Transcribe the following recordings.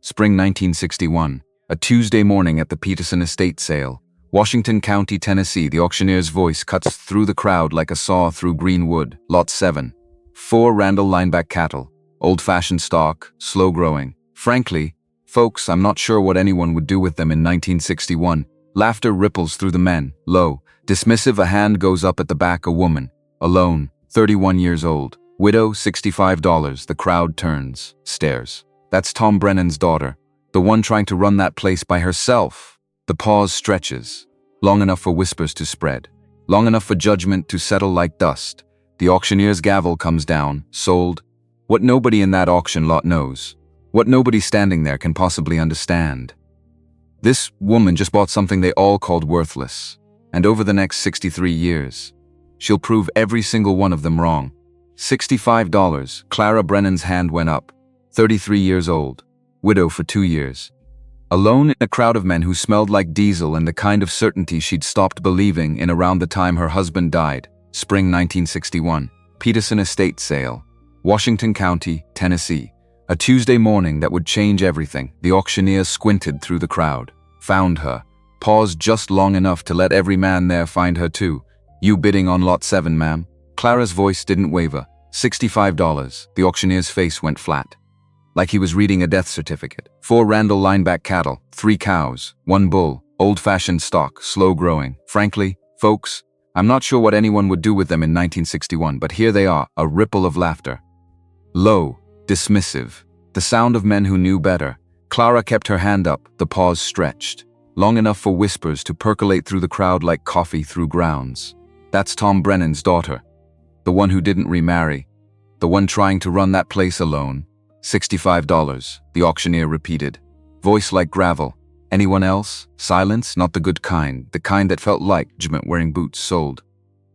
spring 1961, a Tuesday morning at the Peterson estate sale. Washington County, Tennessee. The auctioneer's voice cuts through the crowd like a saw through green wood. Lot 7. 4 Randall lineback cattle. Old-fashioned stock, slow-growing. Frankly, folks, I'm not sure what anyone would do with them in 1961. Laughter ripples through the men. Low, dismissive, a hand goes up at the back. A woman, alone, 31 years old. Widow, $65. The crowd turns, stares. That's Tom Brennan's daughter, the one trying to run that place by herself. The pause stretches, long enough for whispers to spread, long enough for judgment to settle like dust. The auctioneer's gavel comes down. Sold. What nobody in that auction lot knows, what nobody standing there can possibly understand. This woman just bought something they all called worthless, and over the next 63 years, she'll prove every single one of them wrong. $65. Clara Brennan's hand went up. 33 years old. Widow for 2 years. Alone in a crowd of men who smelled like diesel and the kind of certainty she'd stopped believing in around the time her husband died. Spring 1961. Peterson estate sale. Washington County, Tennessee. A Tuesday morning that would change everything. The auctioneer squinted through the crowd. Found her. Paused just long enough to let every man there find her too. You bidding on lot 7, ma'am? Clara's voice didn't waver. $65. The auctioneer's face went flat, like he was reading a death certificate. 4 Randall lineback cattle, 3 cows, 1 bull, old-fashioned stock, slow-growing. Frankly, folks, I'm not sure what anyone would do with them in 1961, but here they are, a ripple of laughter. Low, dismissive, the sound of men who knew better. Clara kept her hand up, the pause stretched, long enough for whispers to percolate through the crowd like coffee through grounds. That's Tom Brennan's daughter, the one who didn't remarry, the one trying to run that place alone. $65, the auctioneer repeated, voice like gravel. Anyone else? Silence, not the good kind, the kind that felt like judgment wearing boots. Sold.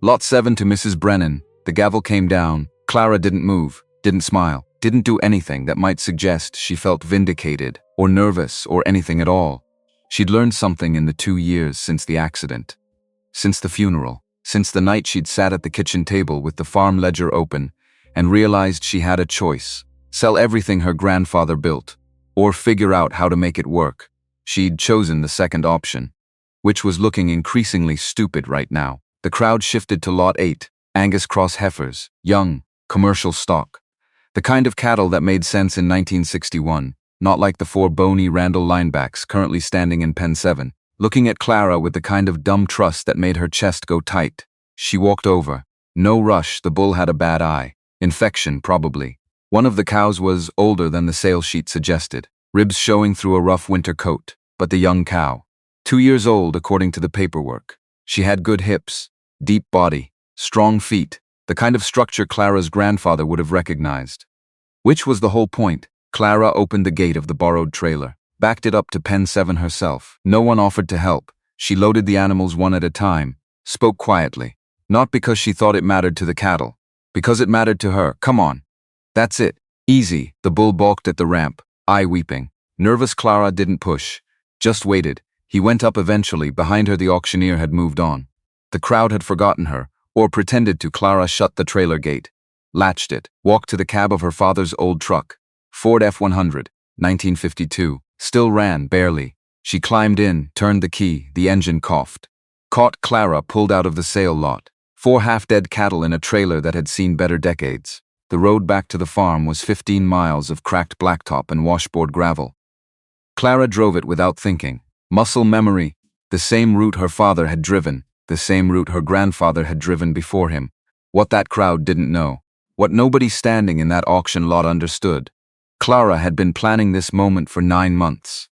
Lot 7 to Mrs. Brennan. The gavel came down. Clara didn't move, didn't smile, didn't do anything that might suggest she felt vindicated or nervous or anything at all. She'd learned something in the 2 years since the accident, since the funeral, since the night she'd sat at the kitchen table with the farm ledger open and realized she had a choice. Sell everything her grandfather built, or figure out how to make it work. She'd chosen the second option, which was looking increasingly stupid right now. The crowd shifted to Lot 8, Angus Cross heifers, young, commercial stock. The kind of cattle that made sense in 1961, not like the 4 bony Randall linebacks currently standing in Pen 7. Looking at Clara with the kind of dumb trust that made her chest go tight, she walked over. No rush, the bull had a bad eye. Infection, probably. One of the cows was older than the sale sheet suggested, ribs showing through a rough winter coat. But the young cow, 2 years old according to the paperwork. She had good hips, deep body, strong feet, the kind of structure Clara's grandfather would have recognized. Which was the whole point. Clara opened the gate of the borrowed trailer, backed it up to Pen 7 herself. No one offered to help. She loaded the animals one at a time, spoke quietly. Not because she thought it mattered to the cattle, because it mattered to her. Come on. That's it. Easy. The bull balked at the ramp, eye weeping. Nervous Clara didn't push, just waited. He went up eventually. Behind her the auctioneer had moved on. The crowd had forgotten her, or pretended to. Clara shut the trailer gate, latched it, walked to the cab of her father's old truck, Ford F-100, 1952. Still ran, barely. She climbed in, turned the key, the engine coughed. Caught. Clara pulled out of the sale lot. 4 half-dead cattle in a trailer that had seen better decades. The road back to the farm was 15 miles of cracked blacktop and washboard gravel. Clara drove it without thinking. Muscle memory. The same route her father had driven, the same route her grandfather had driven before him. What that crowd didn't know, what nobody standing in that auction lot understood. Clara had been planning this moment for 9 months,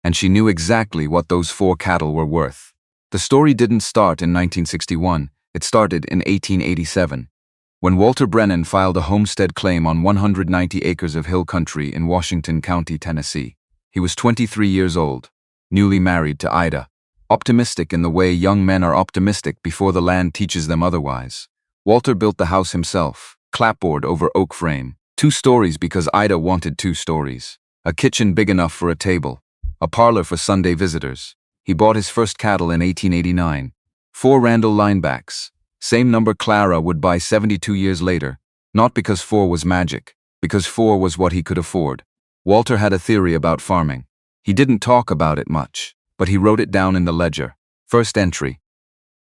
and she knew exactly what those 4 cattle were worth. The story didn't start in 1961, it started in 1887, when Walter Brennan filed a homestead claim on 190 acres of hill country in Washington County, Tennessee. He was 23 years old, newly married to Ida, optimistic in the way young men are optimistic before the land teaches them otherwise. Walter built the house himself, clapboard over oak frame. 2 stories because Ida wanted 2 stories. A kitchen big enough for a table. A parlor for Sunday visitors. He bought his first cattle in 1889. 4 Randall linebacks. Same number Clara would buy 72 years later. Not because 4 was magic, because 4 was what he could afford. Walter had a theory about farming. He didn't talk about it much, but he wrote it down in the ledger. First entry.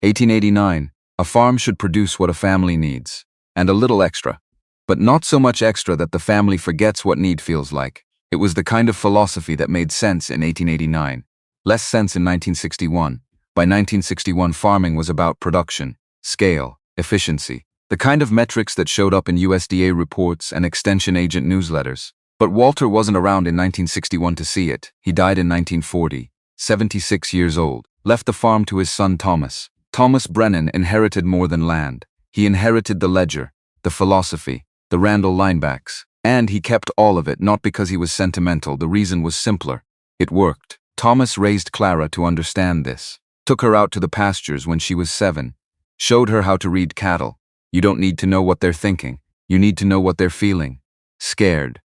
1889. A farm should produce what a family needs, and a little extra. But not so much extra that the family forgets what need feels like. It was the kind of philosophy that made sense in 1889. Less sense in 1961. By 1961, farming was about production, scale, efficiency, the kind of metrics that showed up in USDA reports and extension agent newsletters. But Walter wasn't around in 1961 to see it. He died in 1940, 76 years old, left the farm to his son Thomas. Thomas Brennan inherited more than land. He inherited the ledger, the philosophy, the Randall linebacks, and he kept all of it not because he was sentimental. The reason was simpler. It worked. Thomas raised Clara to understand this, took her out to the pastures when she was 7, showed her how to read cattle. You don't need to know what they're thinking. You need to know what they're feeling. Scared,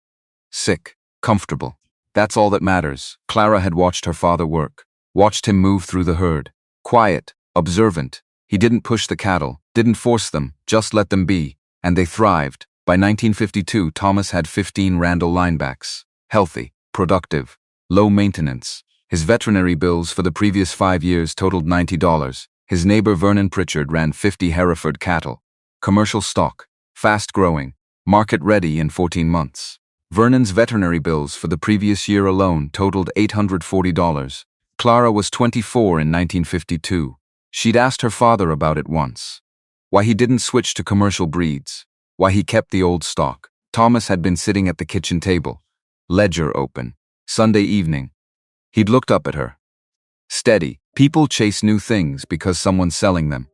sick, comfortable. That's all that matters. Clara had watched her father work, watched him move through the herd. Quiet, observant. He didn't push the cattle, didn't force them, just let them be, and they thrived. By 1952, Thomas had 15 Randall linebacks. Healthy, productive, low maintenance. His veterinary bills for the previous 5 years totaled $90. His neighbor Vernon Pritchard ran 50 Hereford cattle. Commercial stock, fast-growing, market-ready in 14 months. Vernon's veterinary bills for the previous year alone totaled $840. Clara was 24 in 1952. She'd asked her father about it once. Why he didn't switch to commercial breeds. Why he kept the old stock. Thomas had been sitting at the kitchen table. Ledger open. Sunday evening. He'd looked up at her. Steady. People chase new things because someone's selling them.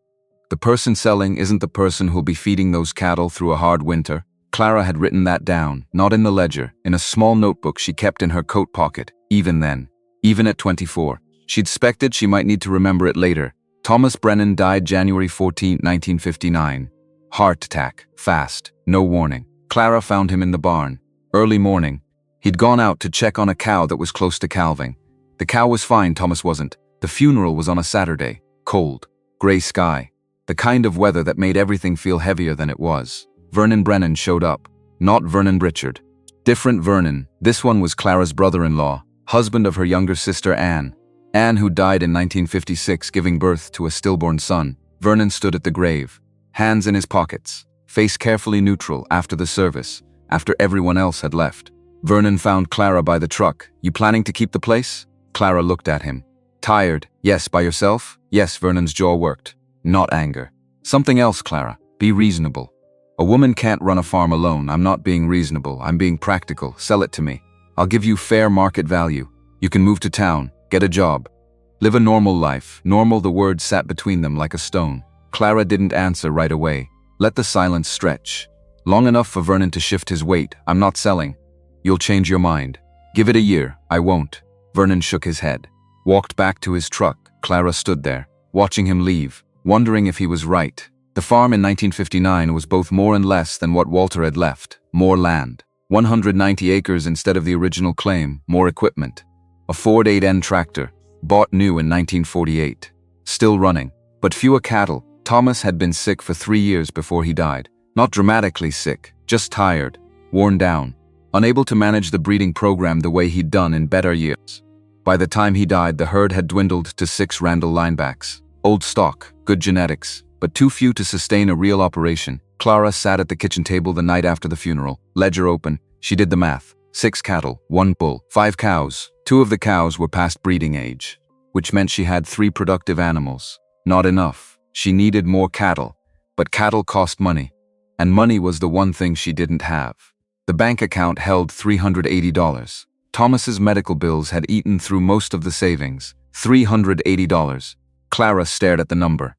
The person selling isn't the person who'll be feeding those cattle through a hard winter. Clara had written that down, not in the ledger, in a small notebook she kept in her coat pocket. Even then, even at 24, she'd expected she might need to remember it later. Thomas Brennan died January 14, 1959. Heart attack, fast, no warning. Clara found him in the barn. Early morning. He'd gone out to check on a cow that was close to calving. The cow was fine, Thomas wasn't. The funeral was on a Saturday. Cold, gray sky. The kind of weather that made everything feel heavier than it was. Vernon Brennan showed up. Not Vernon Pritchard. Different Vernon. This one was Clara's brother-in-law, husband of her younger sister Anne. Anne, who died in 1956, giving birth to a stillborn son. Vernon stood at the grave, hands in his pockets, face carefully neutral after the service, after everyone else had left. Vernon found Clara by the truck. You planning to keep the place? Clara looked at him. Tired? Yes. By yourself? Yes. Vernon's jaw worked. Not anger. Something else, Clara. Be reasonable. A woman can't run a farm alone. I'm not being reasonable. I'm being practical. Sell it to me. I'll give you fair market value. You can move to town, get a job, live a normal life. Normal, the word sat between them like a stone. Clara didn't answer right away. Let the silence stretch. Long enough for Vernon to shift his weight. I'm not selling. You'll change your mind. Give it a year. I won't. Vernon shook his head. Walked back to his truck. Clara stood there, watching him leave, wondering if he was right. The farm in 1959 was both more and less than what Walter had left. More land. 190 acres instead of the original claim. More equipment. A Ford 8N tractor, bought new in 1948. Still running, but fewer cattle. Thomas had been sick for 3 years before he died. Not dramatically sick, just tired, worn down, unable to manage the breeding program the way he'd done in better years. By the time he died, the herd had dwindled to 6 Randall linebacks. Old stock, good genetics, but too few to sustain a real operation. Clara sat at the kitchen table the night after the funeral, ledger open. She did the math. 6 cattle, 1 bull, 5 cows. 2 of the cows were past breeding age, which meant she had 3 productive animals. Not enough. She needed more cattle, but cattle cost money, and money was the one thing she didn't have. The bank account held $380. Thomas's medical bills had eaten through most of the savings. $380. Clara stared at the number.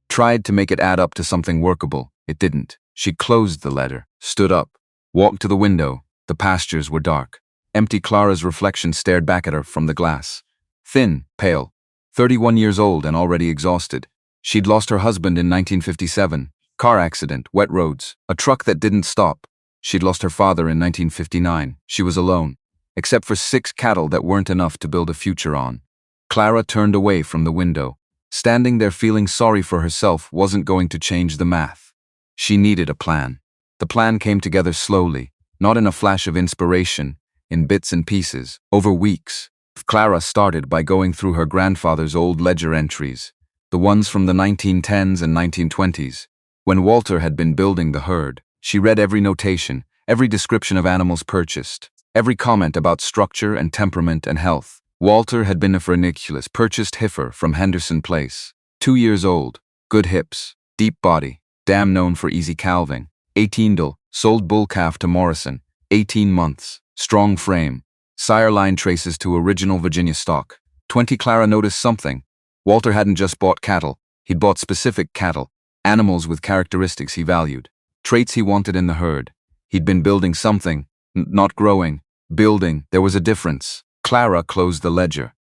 Tried to make it add up to something workable. It didn't. She closed the letter, stood up, walked to the window. The pastures were dark. Empty. Clara's reflection stared back at her from the glass. Thin, pale, 31 years old and already exhausted. She'd lost her husband in 1957. Car accident, wet roads, a truck that didn't stop. She'd lost her father in 1959. She was alone, except for 6 cattle that weren't enough to build a future on. Clara turned away from the window. Standing there feeling sorry for herself wasn't going to change the math. She needed a plan. The plan came together slowly, not in a flash of inspiration. in bits and pieces, over weeks. Clara started by going through her grandfather's old ledger entries, the ones from the 1910s and 1920s. When Walter had been building the herd, she read every notation, every description of animals purchased, every comment about structure and temperament and health. Walter had been a funiculus purchased heifer from Henderson Place. 2 years old, good hips, deep body, dam known for easy calving. 18 dull, sold bull calf to Morrison. 18 months, strong frame, sire line traces to original Virginia stock. 20. Clara noticed something. Walter hadn't just bought cattle, he'd bought specific cattle, animals with characteristics he valued, traits he wanted in the herd. He'd been building something, not growing, building. There was a difference. Clara closed the ledger.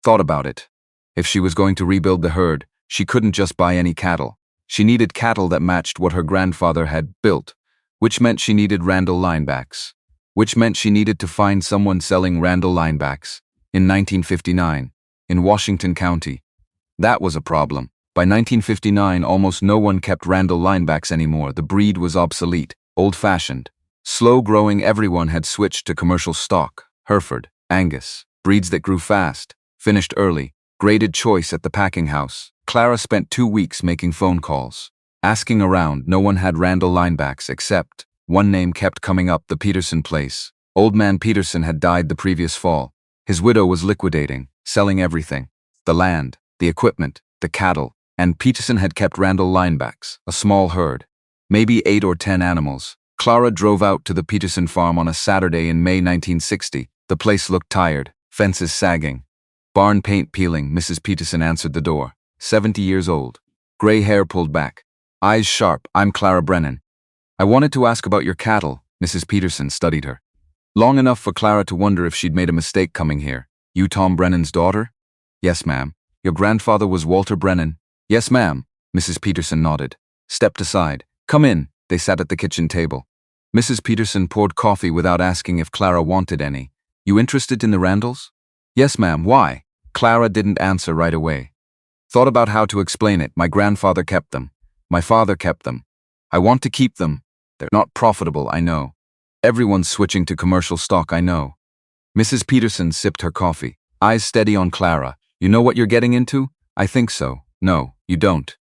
Thought about it. If she was going to rebuild the herd, she couldn't just buy any cattle. She needed cattle that matched what her grandfather had built, which meant she needed Randall linebacks, which meant she needed to find someone selling Randall linebacks in 1959, in Washington County. That was a problem. By 1959, almost no one kept Randall linebacks anymore. The breed was obsolete, old-fashioned, slow-growing. Everyone had switched to commercial stock, Hereford, Angus, breeds that grew fast, finished early, graded choice at the packing house. Clara spent 2 weeks making phone calls, asking around. No one had Randall linebacks except one name kept coming up: the Peterson place. Old man Peterson had died the previous fall. His widow was liquidating, selling everything: the land, the equipment, the cattle, and Peterson had kept Randall linebacks, a small herd, maybe 8 or 10 animals. Clara drove out to the Peterson farm on a Saturday in May 1960. The place looked tired, fences sagging, barn paint peeling. Mrs. Peterson answered the door, 70 years old, gray hair pulled back, eyes sharp. "I'm Clara Brennan. I wanted to ask about your cattle." Mrs. Peterson studied her long enough for Clara to wonder if she'd made a mistake coming here. "You Tom Brennan's daughter?" "Yes, ma'am." "Your grandfather was Walter Brennan?" "Yes, ma'am." Mrs. Peterson nodded, stepped aside. "Come in." They sat at the kitchen table. Mrs. Peterson poured coffee without asking if Clara wanted any. "You interested in the Randalls?" "Yes, ma'am." "Why?" Clara didn't answer right away. Thought about how to explain it. "My grandfather kept them. My father kept them. I want to keep them. They're not profitable, I know. Everyone's switching to commercial stock, I know." Mrs. Peterson sipped her coffee, eyes steady on Clara. "You know what you're getting into?" "I think so." "No, you don't."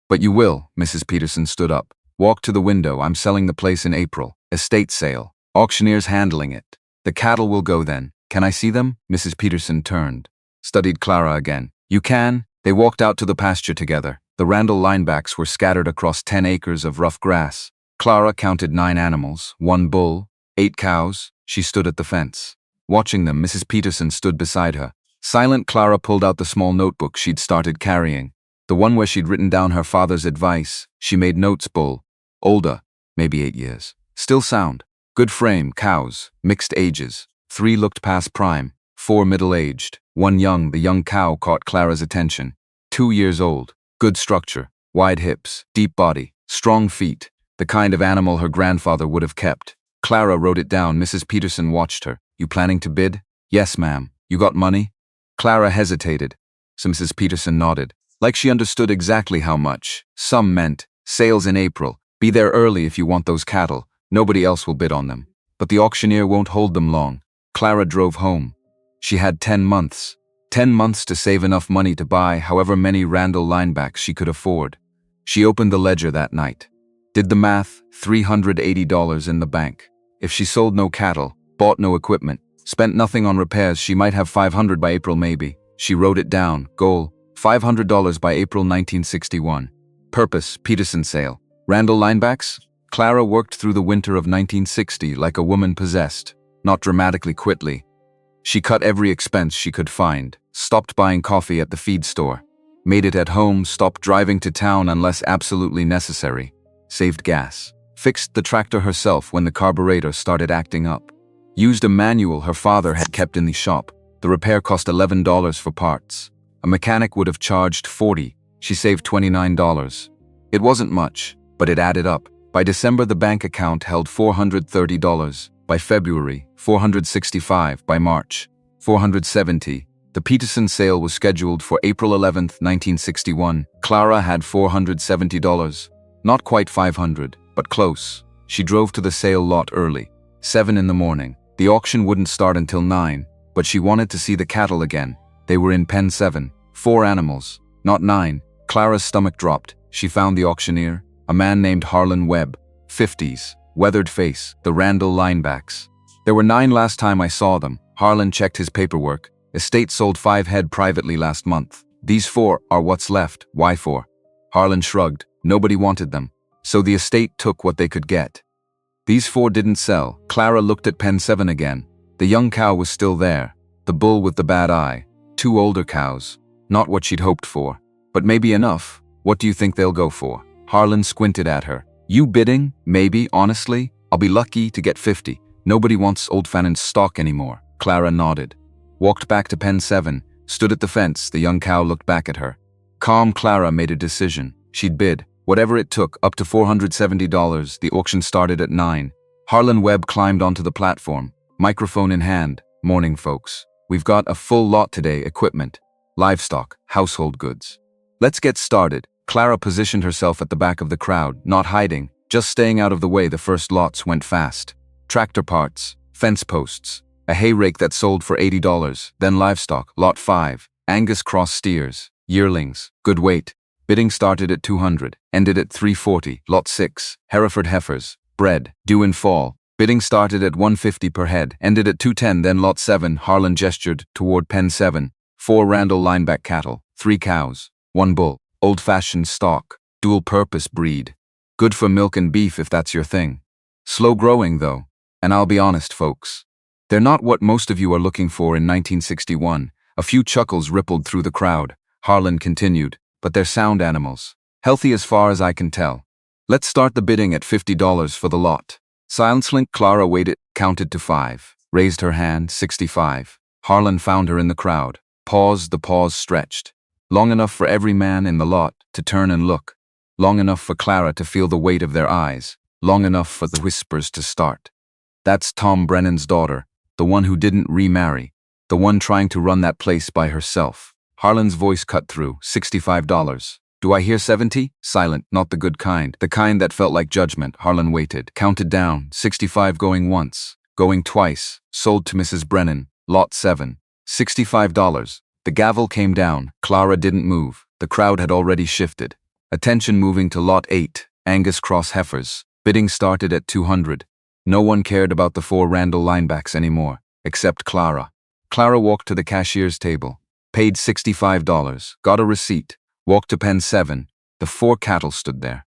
"But you will." Mrs. Peterson stood up, walked to the window. "I'm selling the place in April. Estate sale. Auctioneers handling it. The cattle will go then. Can I see them?" Mrs. Peterson turned, studied Clara again. "You can." They walked out to the pasture together. The Randall linebacks were scattered across 10 acres of rough grass. Clara counted 9 animals, 1 bull, 8 cows. She stood at the fence, watching them. Mrs. Peterson stood beside her. Silent. Clara pulled out the small notebook she'd started carrying, the one where she'd written down her father's advice. She made notes: bull, older, maybe 8 years, still sound, good frame, cows, mixed ages. 3 looked past prime, 4 middle-aged, 1 young. The young cow caught Clara's attention. 2 years old, good structure, wide hips, deep body, strong feet, the kind of animal her grandfather would have kept. Clara wrote it down. Mrs. Peterson watched her. "You planning to bid?" "Yes, ma'am." "You got money?" Clara hesitated, so Mrs. Peterson nodded, like she understood exactly how much. Some meant, sales in April, be there early if you want those cattle, nobody else will bid on them. But the auctioneer won't hold them long. Clara drove home. She had 10 months. 10 months to save enough money to buy however many Randall linebacks she could afford. She opened the ledger that night. Did the math: $380 in the bank. If she sold no cattle, bought no equipment, spent nothing on repairs, she might have $500 by April maybe. She wrote it down. Goal: $500 by April 1961. Purpose: Peterson sale. Randall linebacks? Clara worked through the winter of 1960 like a woman possessed, not dramatically quickly. She cut every expense she could find, stopped buying coffee at the feed store, made it at home, stopped driving to town unless absolutely necessary, saved gas, fixed the tractor herself when the carburetor started acting up, used a manual her father had kept in the shop. The repair cost $11 for parts. A mechanic would have charged $40. She saved $29. It wasn't much, but it added up. By December, the bank account held $430. By February, $465. By March, $470. The Peterson sale was scheduled for April 11, 1961. Clara had $470. Not quite $500, but close. She drove to the sale lot early, 7 in the morning. The auction wouldn't start until 9, but she wanted to see the cattle again. They were in pen 7, 4 animals, not 9. Clara's stomach dropped. She found the auctioneer, a man named Harlan Webb, 50s, weathered face, the Randall linebacks. There were 9 last time I saw them. Harlan checked his paperwork. Estate sold 5 head privately last month. These 4 are what's left. Why 4? Harlan shrugged. Nobody wanted them, so the estate took what they could get. These 4 didn't sell. Clara looked at pen 7 again. The young cow was still there, the bull with the bad eye. 2 older cows. Not what she'd hoped for, but maybe enough. What do you think they'll go for? Harlan squinted at her. You bidding? Maybe, honestly? I'll be lucky to get 50. Nobody wants Old Fannon's stock anymore. Clara nodded. Walked back to pen 7, stood at the fence. The young cow looked back at her. Calm Clara made a decision. She'd bid, whatever it took, up to $470. The auction started at 9. Harlan Webb climbed onto the platform, microphone in hand. Morning, folks. We've got a full lot today: equipment, livestock, household goods. Let's get started. Clara positioned herself at the back of the crowd, not hiding, just staying out of the way. The first lots went fast. Tractor parts, fence posts, a hay rake that sold for $80, then livestock, lot 5, Angus cross steers, yearlings, good weight. Bidding started at $200, ended at $340, lot 6, Hereford heifers, bred, due in fall. Bidding started at $150 per head, ended at $210, then lot 7, Harlan gestured toward pen 7, 4 Randall lineback cattle, 3 cows, 1 bull, old-fashioned stock, dual-purpose breed. Good for milk and beef if that's your thing. Slow growing though, and I'll be honest, folks. They're not what most of you are looking for in 1961. A few chuckles rippled through the crowd. Harlan continued, but they're sound animals. Healthy as far as I can tell. Let's start the bidding at $50 for the lot. Silence. Clara waited, counted to 5, raised her hand, 65. Harlan found her in the crowd. Paused, the pause stretched. Long enough for every man in the lot to turn and look. Long enough for Clara to feel the weight of their eyes. Long enough for the whispers to start. That's Tom Brennan's daughter, the one who didn't remarry, the one trying to run that place by herself. Harlan's voice cut through, $65. Do I hear 70? Silent, not the good kind, the kind that felt like judgment. Harlan waited, counted down, 65 going once, going twice, sold to Mrs. Brennan, lot 7, $65. The gavel came down. Clara didn't move. The crowd had already shifted. Attention moving to lot 8, Angus cross heifers. Bidding started at $200. No one cared about the 4 Randall linebacks anymore, except Clara. Clara walked to the cashier's table, paid $65, got a receipt, walked to pen 7. The 4 cattle stood there.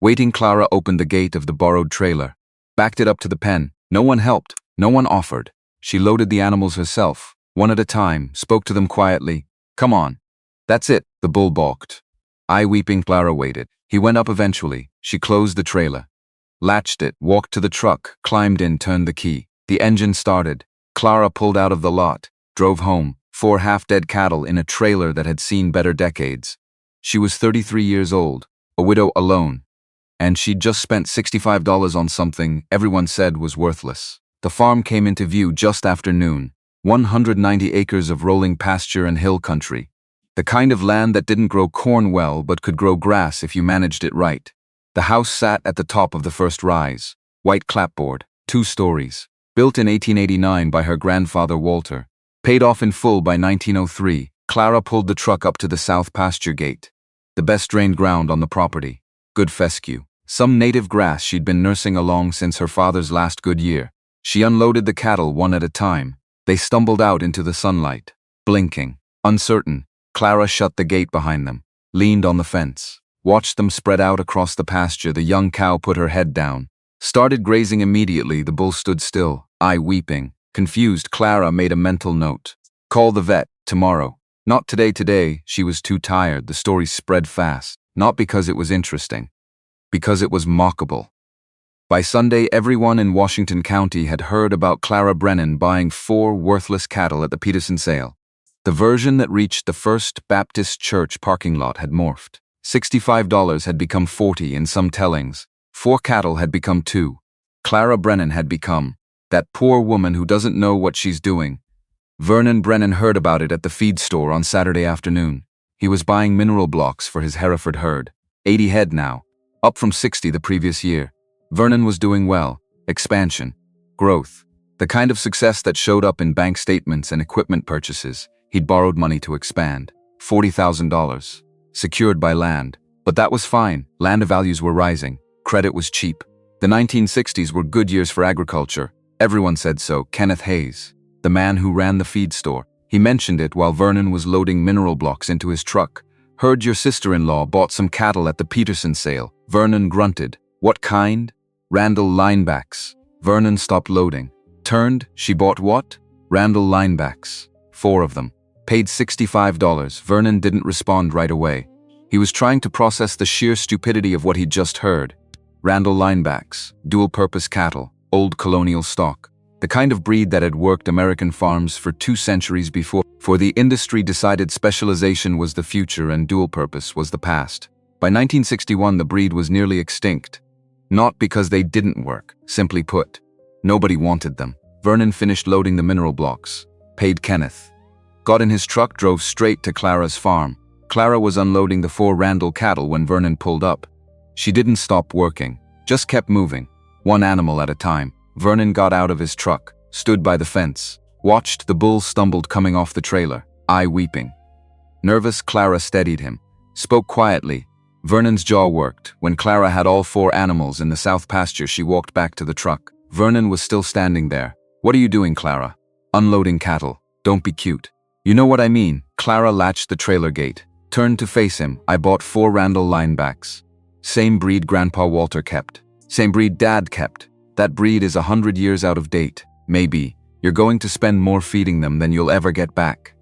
Waiting, Clara opened the gate of the borrowed trailer, backed it up to the pen. No one helped, no one offered. She loaded the animals herself, one at a time, spoke to them quietly. Come on. That's it, the bull balked. Eye weeping, Clara waited. He went up eventually. She closed the trailer, latched it, walked to the truck, climbed in, turned the key. The engine started. Clara pulled out of the lot, drove home, 4 half-dead cattle in a trailer that had seen better decades. She was 33 years old, a widow alone, and she'd just spent $65 on something everyone said was worthless. The farm came into view just after noon. 190 acres of rolling pasture and hill country. The kind of land that didn't grow corn well but could grow grass if you managed it right. The house sat at the top of the first rise. White clapboard, 2 stories. Built in 1889 by her grandfather Walter. Paid off in full by 1903. Clara pulled the truck up to the south pasture gate. The best drained ground on the property. Good fescue. Some native grass she'd been nursing along since her father's last good year. She unloaded the cattle one at a time. They stumbled out into the sunlight. Blinking. Uncertain. Clara shut the gate behind them. Leaned on the fence. Watched them spread out across the pasture. The young cow put her head down. Started grazing immediately. The bull stood still, eye weeping. Confused, Clara made a mental note. Call the vet, tomorrow. Not today. She was too tired. The story spread fast. Not because it was interesting. Because it was mockable. By Sunday, everyone in Washington County had heard about Clara Brennan buying 4 worthless cattle at the Peterson sale. The version that reached the First Baptist Church parking lot had morphed. $65 had become $40 in some tellings. 4 cattle had become 2. Clara Brennan had become that poor woman who doesn't know what she's doing. Vernon Brennan heard about it at the feed store on Saturday afternoon. He was buying mineral blocks for his Hereford herd. 80 head now, up from 60 the previous year. Vernon was doing well. Expansion. Growth. The kind of success that showed up in bank statements and equipment purchases. He'd borrowed money to expand. $40,000. Secured by land. But that was fine. Land values were rising. Credit was cheap. The 1960s were good years for agriculture. Everyone said so. Kenneth Hayes, the man who ran the feed store. He mentioned it while Vernon was loading mineral blocks into his truck. Heard your sister-in-law bought some cattle at the Peterson sale. Vernon grunted. What kind? Randall linebacks. Vernon stopped loading. Turned, she bought what? Randall linebacks. 4 of them. Paid $65. Vernon didn't respond right away. He was trying to process the sheer stupidity of what he'd just heard. Randall linebacks, dual-purpose cattle, old colonial stock. The kind of breed that had worked American farms for 2 centuries before. For the industry decided specialization was the future and dual-purpose was the past. By 1961, the breed was nearly extinct. Not because they didn't work, simply put. Nobody wanted them. Vernon finished loading the mineral blocks. Paid Kenneth. Got in his truck, drove straight to Clara's farm. Clara was unloading the 4 Randall cattle when Vernon pulled up. She didn't stop working, just kept moving, 1 animal at a time. Vernon got out of his truck, stood by the fence, watched the bull stumbled coming off the trailer, eye weeping. Nervous, Clara steadied him, spoke quietly. Vernon's jaw worked. When Clara had all 4 animals in the south pasture, she walked back to the truck. Vernon was still standing there. What are you doing, Clara? Unloading cattle. Don't be cute. You know what I mean. Clara latched the trailer gate, turned to face him. I bought 4 Randall linebacks. Same breed Grandpa Walter kept. Same breed Dad kept. That breed is 100 years out of date. Maybe. You're going to spend more feeding them than you'll ever get back.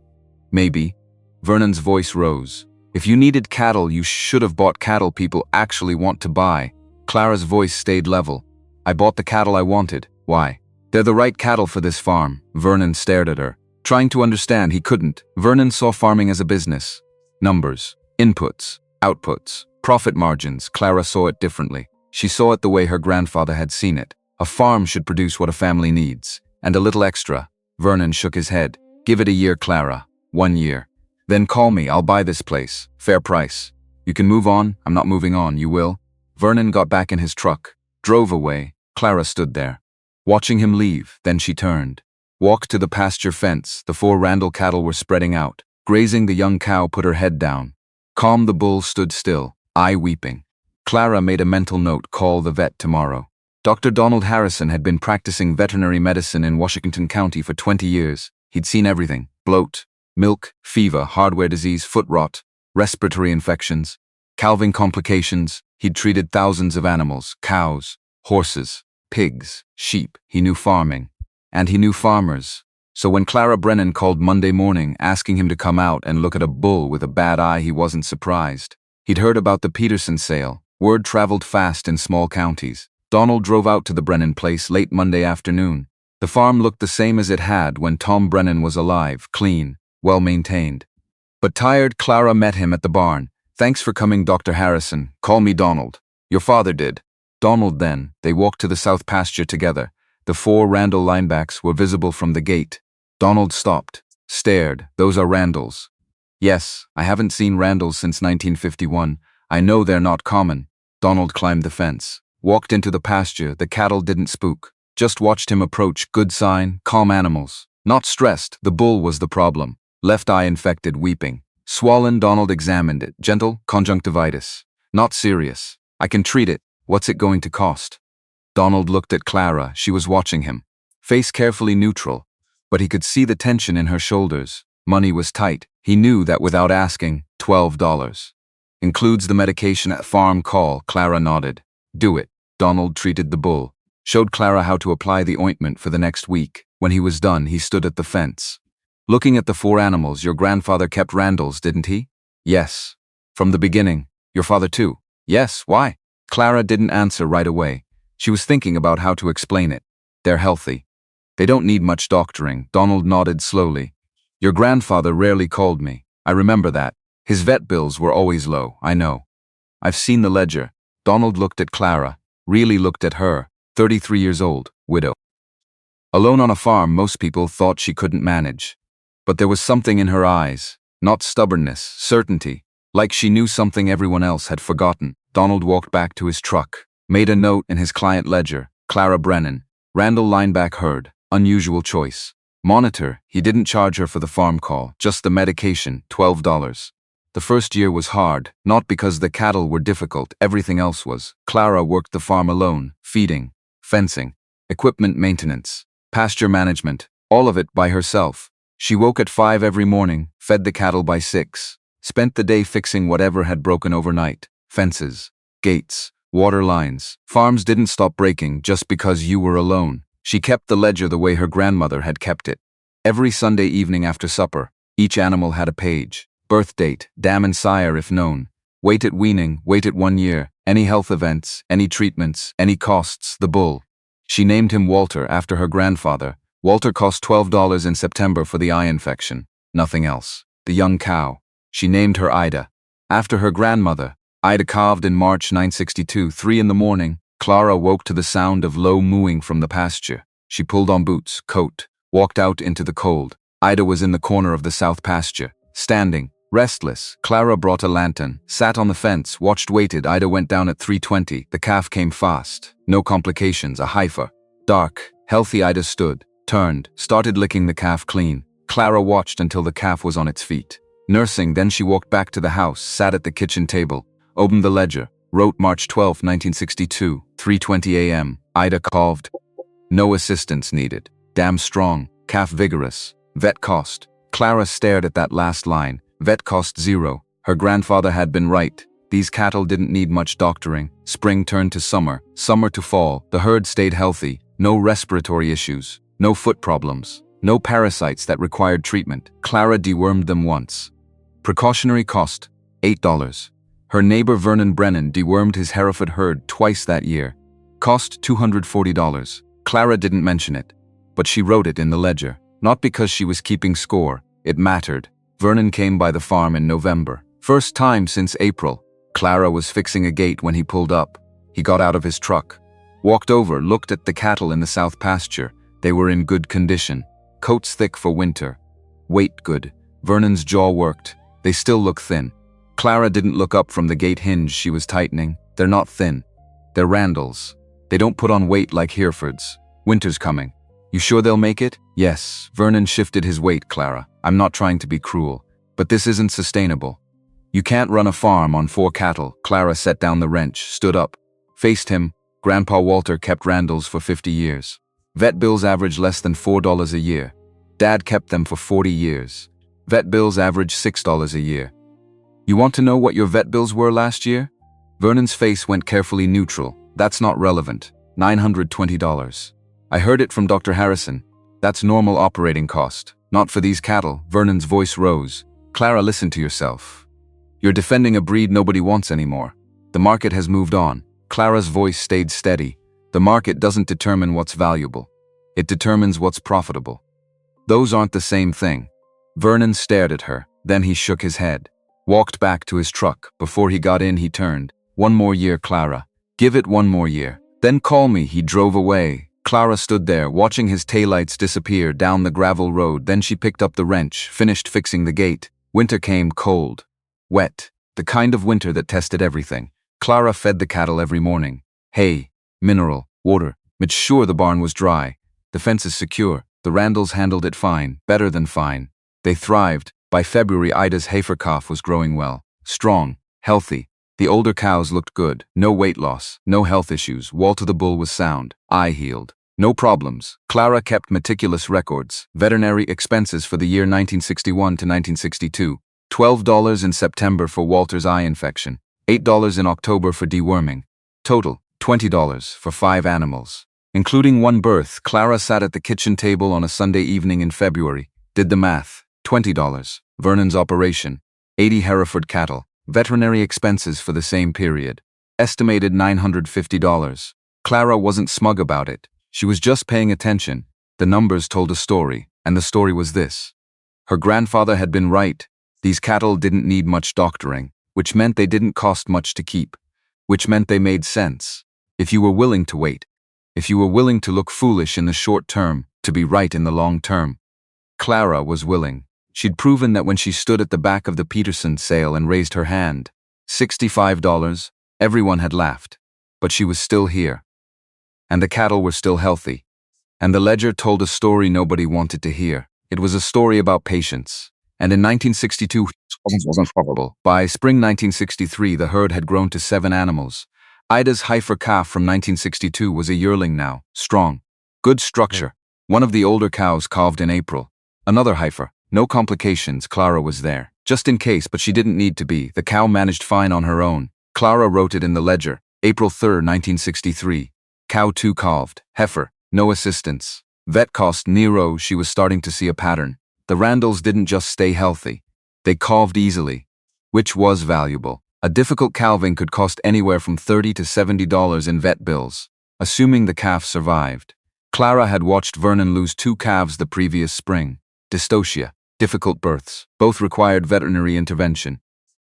Maybe. Vernon's voice rose. If you needed cattle, you should have bought cattle people actually want to buy. Clara's voice stayed level. I bought the cattle I wanted. Why? They're the right cattle for this farm. Vernon stared at her. Trying to understand, he couldn't. Vernon saw farming as a business. Numbers. Inputs. Outputs. Profit margins. Clara saw it differently. She saw it the way her grandfather had seen it. A farm should produce what a family needs. And a little extra. Vernon shook his head. Give it a year, Clara. 1 year. Then call me. I'll buy this place. Fair price. You can move on. I'm not moving on. You will? Vernon got back in his truck. Drove away. Clara stood there, watching him leave. Then she turned. Walked to the pasture fence. The 4 Randall cattle were spreading out. Grazing, the young cow put her head down. Calm, the bull stood still, eye weeping. Clara made a mental note. Call the vet tomorrow. Dr. Donald Harrison had been practicing veterinary medicine in Washington County for 20 years. He'd seen everything. Bloat, milk, fever, hardware disease, foot rot, respiratory infections, calving complications. He'd treated thousands of animals, cows, horses, pigs, sheep. He knew farming. And he knew farmers. So when Clara Brennan called Monday morning asking him to come out and look at a bull with a bad eye, he wasn't surprised. He'd heard about the Peterson sale. Word traveled fast in small counties. Donald drove out to the Brennan place late Monday afternoon. The farm looked the same as it had when Tom Brennan was alive, clean, well-maintained. But tired, Clara met him at the barn. Thanks for coming, Dr. Harrison. Call me Donald. Your father did. Donald then. They walked to the south pasture together. The 4 Randall linebacks were visible from the gate. Donald stopped, stared. Those are Randalls. Yes, I haven't seen Randalls since 1951. I know they're not common. Donald climbed the fence, walked into the pasture. The cattle didn't spook, just watched him approach. Good sign, calm animals. Not stressed. The bull was the problem. Left eye infected, weeping. Swollen. Donald examined it. Gentle, conjunctivitis. Not serious. I can treat it. What's it going to cost? Donald looked at Clara. She was watching him. Face carefully neutral, but he could see the tension in her shoulders. Money was tight. He knew that without asking. $12. Includes the medication at farm call. Clara nodded. Do it. Donald treated the bull. Showed Clara how to apply the ointment for the next week. When he was done, he stood at the fence. Looking at the 4 animals. Your grandfather kept Randalls, didn't he? Yes. From the beginning. Your father too? Yes. Why? Clara didn't answer right away. She was thinking about how to explain it. They're healthy. They don't need much doctoring. Donald nodded slowly. Your grandfather rarely called me. I remember that. His vet bills were always low, I know. I've seen the ledger. Donald looked at Clara, really looked at her, 33 years old, widow. Alone on a farm, most people thought she couldn't manage. But there was something in her eyes, not stubbornness, certainty, like she knew something everyone else had forgotten. Donald walked back to his truck, made a note in his client ledger. Clara Brennan, Randall lineback herd, Unusual choice. Monitor, he didn't charge her for the farm call, just the medication, $12. The first year was hard, not because the cattle were difficult, everything else was. Clara worked the farm alone, feeding, fencing, equipment maintenance, pasture management, all of it by herself. She woke at 5 every morning, fed the cattle by 6, spent the day fixing whatever had broken overnight, fences, gates, water lines. Farms didn't stop breaking just because you were alone. She kept the ledger the way her grandmother had kept it. Every Sunday evening after supper, each animal had a page. Birth date, dam and sire if known. Weight at weaning, weight at 1 year, any health events, any treatments, any costs, the bull. She named him Walter after her grandfather. Walter cost $12 in September for the eye infection. Nothing else. The young cow. She named her Ida, after her grandmother. Ida calved in March 962, 3 in the morning. Clara woke to the sound of low mooing from the pasture. She pulled on boots, coat, walked out into the cold. Ida was in the corner of the south pasture, standing, restless. Clara brought a lantern, sat on the fence, watched, waited. Ida went down at 3:20. The calf came fast. No complications, a heifer. Dark, healthy. Ida stood, turned, started licking the calf clean. Clara watched until the calf was on its feet. Nursing, then she walked back to the house, sat at the kitchen table, opened the ledger, wrote March 12, 1962, 3:20 a.m. Ida calved. No assistance needed. Dam strong, calf vigorous. Vet cost. Clara stared at that last line. Vet cost 0. Her grandfather had been right. These cattle didn't need much doctoring. Spring turned to summer, summer to fall. The herd stayed healthy. No respiratory issues. No foot problems. No parasites that required treatment. Clara dewormed them once. Precautionary cost, $8. Her neighbor Vernon Brennan dewormed his Hereford herd twice that year. Cost $240. Clara didn't mention it, but she wrote it in the ledger. Not because she was keeping score, it mattered. Vernon came by the farm in November. First time since April. Clara was fixing a gate when he pulled up. He got out of his truck, walked over, looked at the cattle in the south pasture. They were in good condition. Coats thick for winter. Weight good. Vernon's jaw worked. They still look thin. Clara didn't look up from the gate hinge she was tightening. They're not thin. They're Randalls. They don't put on weight like Herefords. Winter's coming. You sure they'll make it? Yes. Vernon shifted his weight, Clara. I'm not trying to be cruel, but this isn't sustainable. You can't run a farm on 4 cattle. Clara set down the wrench, stood up, faced him. Grandpa Walter kept Randalls for 50 years. Vet bills average less than $4 a year. Dad kept them for 40 years. Vet bills average $6 a year. You want to know what your vet bills were last year? Vernon's face went carefully neutral. That's not relevant. $920. I heard it from Dr. Harrison. That's normal operating cost. Not for these cattle. Vernon's voice rose. Clara, listen to yourself. You're defending a breed nobody wants anymore. The market has moved on. Clara's voice stayed steady. The market doesn't determine what's valuable. It determines what's profitable. Those aren't the same thing. Vernon stared at her. Then he shook his head. Walked back to his truck. Before he got in, he turned. 1 more year, Clara. Give it 1 more year. Then call me. He drove away. Clara stood there, watching his taillights disappear down the gravel road. Then she picked up the wrench, finished fixing the gate. Winter came, cold, wet, the kind of winter that tested everything. Clara fed the cattle every morning. Hay, mineral, water. Made sure the barn was dry. The fence is secure. The Randalls handled it fine, better than fine. They thrived. By February, Ida's heifer calf was growing well, strong, healthy. The older cows looked good. No weight loss, no health issues. Walter the bull was sound. Eye healed. No problems. Clara kept meticulous records. Veterinary expenses for the year 1961 to 1962. $12 in September for Walter's eye infection. $8 in October for deworming. Total, $20 for 5 animals. Including 1 birth. Clara sat at the kitchen table on a Sunday evening in February. Did the math. $20. Vernon's operation. 80 Hereford cattle. Veterinary expenses for the same period. Estimated $950. Clara wasn't smug about it. She was just paying attention. The numbers told a story, and the story was this. Her grandfather had been right. These cattle didn't need much doctoring, which meant they didn't cost much to keep, which meant they made sense. If you were willing to wait, if you were willing to look foolish in the short term, to be right in the long term. Clara was willing. She'd proven that when she stood at the back of the Peterson sale and raised her hand, $65, everyone had laughed. But she was still here. And the cattle were still healthy. And the ledger told a story nobody wanted to hear. It was a story about patience. And in 1962, wasn't probable. By spring 1963, the herd had grown to 7 animals. Ida's heifer calf from 1962 was a yearling now, strong. Good structure. One of the older cows calved in April. Another heifer. No complications, Clara was there. Just in case, but she didn't need to be. The cow managed fine on her own. Clara wrote it in the ledger. April 3, 1963. Cow 2 calved. Heifer. No assistance. Vet cost Nero. She was starting to see a pattern. The Randalls didn't just stay healthy. They calved easily, which was valuable. A difficult calving could cost anywhere from $30 to $70 in vet bills, assuming the calf survived. Clara had watched Vernon lose 2 calves the previous spring. Dystocia, difficult births, both required veterinary intervention.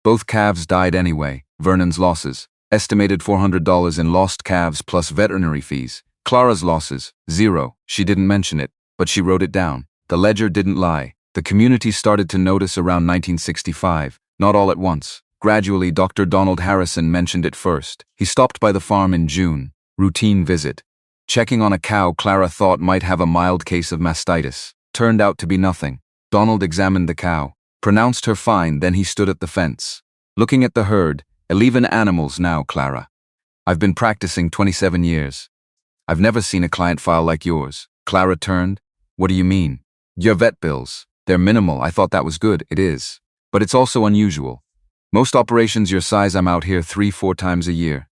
Both calves died anyway. Vernon's losses, estimated $400 in lost calves plus veterinary fees. Clara's losses, 0. She didn't mention it, but she wrote it down. The ledger didn't lie. The community started to notice around 1965, not all at once. Gradually, Dr. Donald Harrison mentioned it first. He stopped by the farm in June. Routine visit. Checking on a cow Clara thought might have a mild case of mastitis. Turned out to be nothing. Donald examined the cow, pronounced her fine, then he stood at the fence. Looking at the herd, 11 animals now, Clara. I've been practicing 27 years. I've never seen a client file like yours. Clara turned. What do you mean? Your vet bills. They're minimal. I thought that was good. It is. But it's also unusual. Most operations your size, I'm out here 3-4 times a year.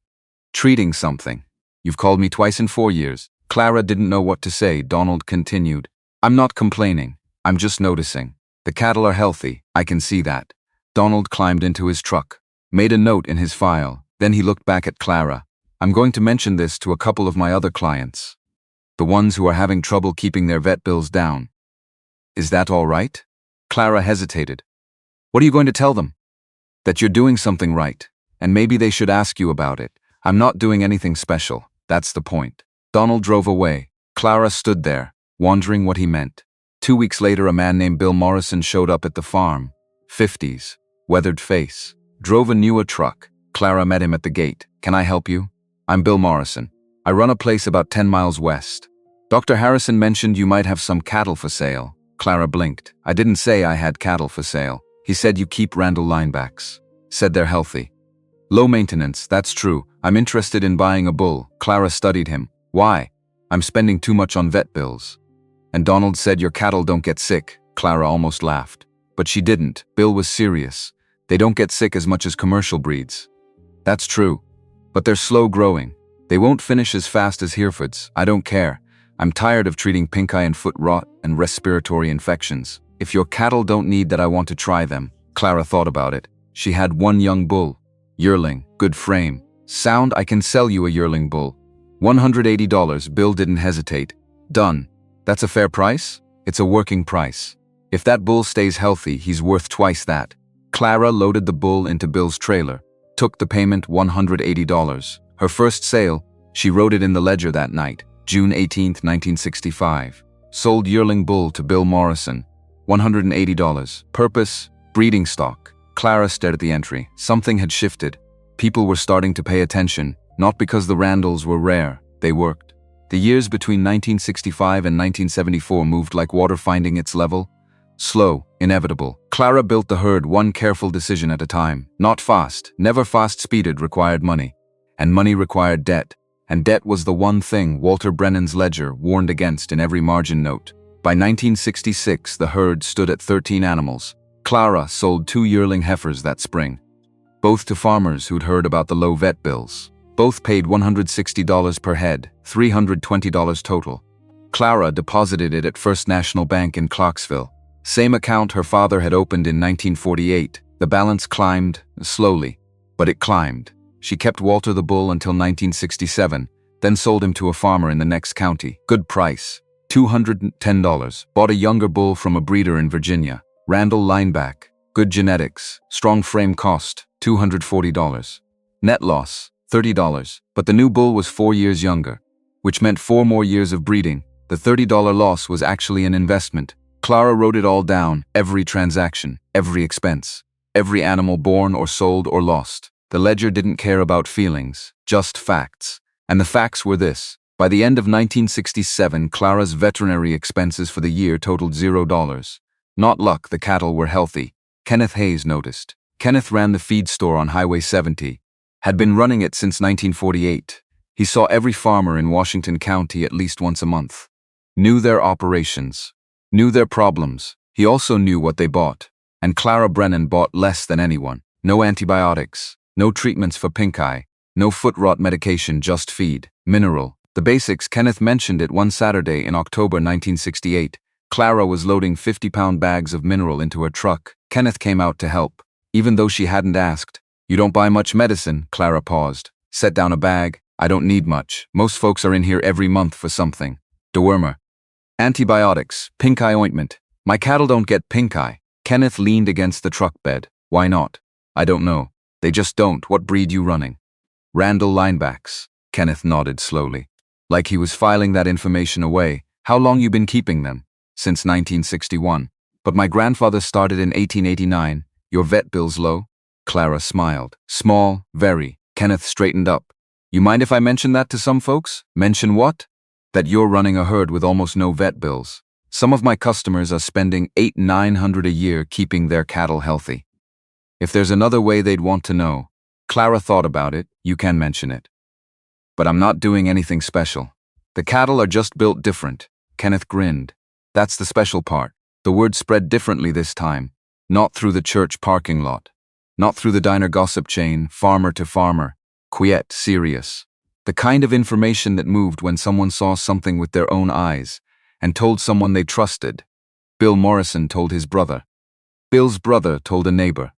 Treating something. You've called me twice in 4 years. Clara didn't know what to say. Donald continued. I'm not complaining. I'm just noticing. The cattle are healthy. I can see that. Donald climbed into his truck, made a note in his file. Then he looked back at Clara. I'm going to mention this to a couple of my other clients. The ones who are having trouble keeping their vet bills down. Is that all right? Clara hesitated. What are you going to tell them? That you're doing something right, and maybe they should ask you about it. I'm not doing anything special. That's the point. Donald drove away. Clara stood there, wondering what he meant. 2 weeks later, a man named Bill Morrison showed up at the farm. 50s, weathered face. Drove a newer truck. Clara met him at the gate. Can I help you? I'm Bill Morrison. I run a place about 10 miles west. Dr. Harrison mentioned you might have some cattle for sale. Clara blinked. I didn't say I had cattle for sale. He said you keep Randall linebacks. Said they're healthy. Low maintenance, that's true. I'm interested in buying a bull. Clara studied him. Why? I'm spending too much on vet bills. And Donald said your cattle don't get sick. Clara almost laughed. But she didn't. Bill was serious. They don't get sick as much as commercial breeds. That's true. But they're slow growing. They won't finish as fast as Herefords. I don't care. I'm tired of treating pink eye and foot rot and respiratory infections. If your cattle don't need that, I want to try them. Clara thought about it. She had one young bull. Yearling, good frame. Sound, I can sell you a yearling bull. $180. Bill didn't hesitate. Done. That's a fair price? It's a working price. If that bull stays healthy, he's worth twice that. Clara loaded the bull into Bill's trailer. Took the payment, $180. Her first sale, she wrote it in the ledger that night. June 18, 1965. Sold yearling bull to Bill Morrison. $180. Purpose, breeding stock. Clara stared at the entry. Something had shifted. People were starting to pay attention, not because the Randalls were rare. They worked. The years between 1965 and 1974 moved like water finding its level. Slow, inevitable. Clara built the herd one careful decision at a time. Not fast, never fast-speeded, required money. And money required debt. And debt was the one thing Walter Brennan's ledger warned against in every margin note. By 1966, the herd stood at 13 animals. Clara sold 2 yearling heifers that spring, both to farmers who'd heard about the low vet bills. Both paid $160 per head, $320 total. Clara deposited it at First National Bank in Clarksville. Same account her father had opened in 1948. The balance climbed, slowly, but it climbed. She kept Walter the bull until 1967, then sold him to a farmer in the next county. Good price, $210. Bought a younger bull from a breeder in Virginia. Randall lineback, good genetics, strong frame, cost, $240. Net loss, $30, but the new bull was 4 years younger, which meant 4 more years of breeding. The $30 loss was actually an investment. Clara wrote it all down, every transaction, every expense, every animal born or sold or lost. The ledger didn't care about feelings, just facts. And the facts were this. By the end of 1967, Clara's veterinary expenses for the year totaled $0. Not luck, the cattle were healthy. Kenneth Hayes noticed. Kenneth ran the feed store on Highway 70, had been running it since 1948. He saw every farmer in Washington County at least once a month. Knew their operations. Knew their problems. He also knew what they bought. And Clara Brennan bought less than anyone. No antibiotics. No treatments for pink eye. No foot rot medication, just feed. Mineral. The basics. Kenneth mentioned it one Saturday in October 1968. Clara was loading 50-pound bags of mineral into her truck. Kenneth came out to help, even though she hadn't asked. You don't buy much medicine? Clara paused. Set down a bag. I don't need much. Most folks are in here every month for something. Dewormer. Antibiotics. Pink eye ointment. My cattle don't get pink eye. Kenneth leaned against the truck bed. Why not? I don't know. They just don't. What breed you running? Randall Linebacks. Kenneth nodded slowly, like he was filing that information away. How long you been keeping them? Since 1961. But my grandfather started in 1889. Your vet bill's low? Clara smiled. Small, very. Kenneth straightened up. You mind if I mention that to some folks? Mention what? That you're running a herd with almost no vet bills. Some of my customers are spending $800–900 a year keeping their cattle healthy. If there's another way they'd want to know. Clara thought about it. You can mention it. But I'm not doing anything special. The cattle are just built different. Kenneth grinned. That's the special part. The word spread differently this time. Not through the church parking lot. Not through the diner gossip chain, farmer to farmer. Quiet, serious. The kind of information that moved when someone saw something with their own eyes and told someone they trusted. Bill Morrison told his brother. Bill's brother told a neighbor.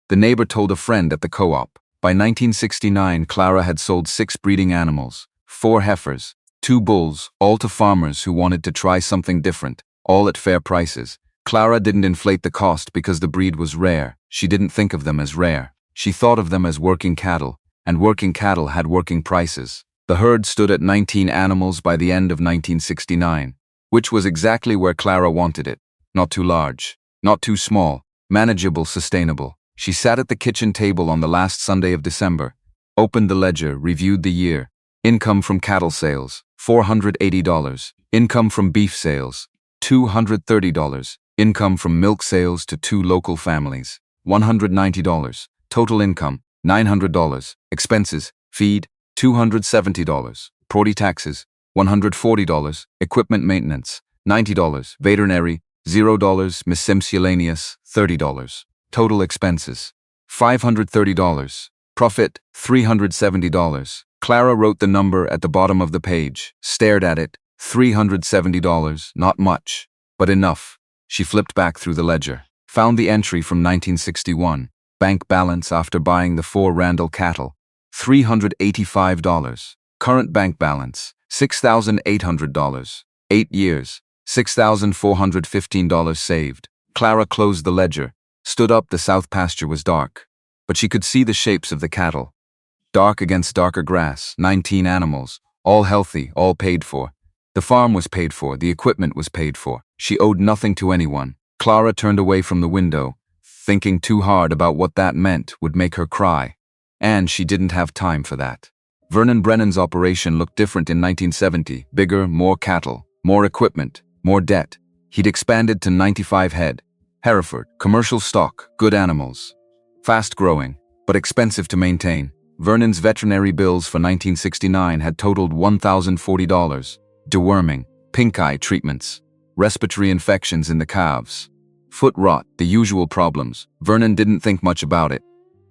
The neighbor told a friend at the co-op. By 1969, Clara had sold 6 breeding animals, 4 heifers, 2 bulls, all to farmers who wanted to try something different, all at fair prices. Clara didn't inflate the cost because the breed was rare. She didn't think of them as rare. She thought of them as working cattle, and working cattle had working prices. The herd stood at 19 animals by the end of 1969, which was exactly where Clara wanted it. Not too large, not too small, manageable, sustainable. She sat at the kitchen table on the last Sunday of December, opened the ledger, reviewed the year. Income from cattle sales, $480. Income from beef sales, $230. Income from milk sales to 2 local families, $190. Total income, $900. Expenses, feed, $270. Property taxes, $140. Equipment maintenance, $90. Veterinary, $0. Miscellaneous, $30. Total expenses, $530. Profit, $370. Clara wrote the number at the bottom of the page, stared at it. $370, not much, but enough. She flipped back through the ledger, found the entry from 1961. Bank balance after buying the 4 Randall cattle, $385. Current bank balance, $6,800. 8 years, $6,415 saved. Clara closed the ledger, stood up. The south pasture was dark, but she could see the shapes of the cattle. Dark against darker grass, 19 animals, all healthy, all paid for. The farm was paid for, the equipment was paid for. She owed nothing to anyone. Clara turned away from the window, thinking too hard about what that meant would make her cry. And she didn't have time for that. Vernon Brennan's operation looked different in 1970. Bigger, more cattle, more equipment, more debt. He'd expanded to 95 head. Hereford, commercial stock, good animals. Fast growing, but expensive to maintain. Vernon's veterinary bills for 1969 had totaled $1,040. Deworming, pink eye treatments, respiratory infections in the calves, foot rot, the usual problems. Vernon didn't think much about it.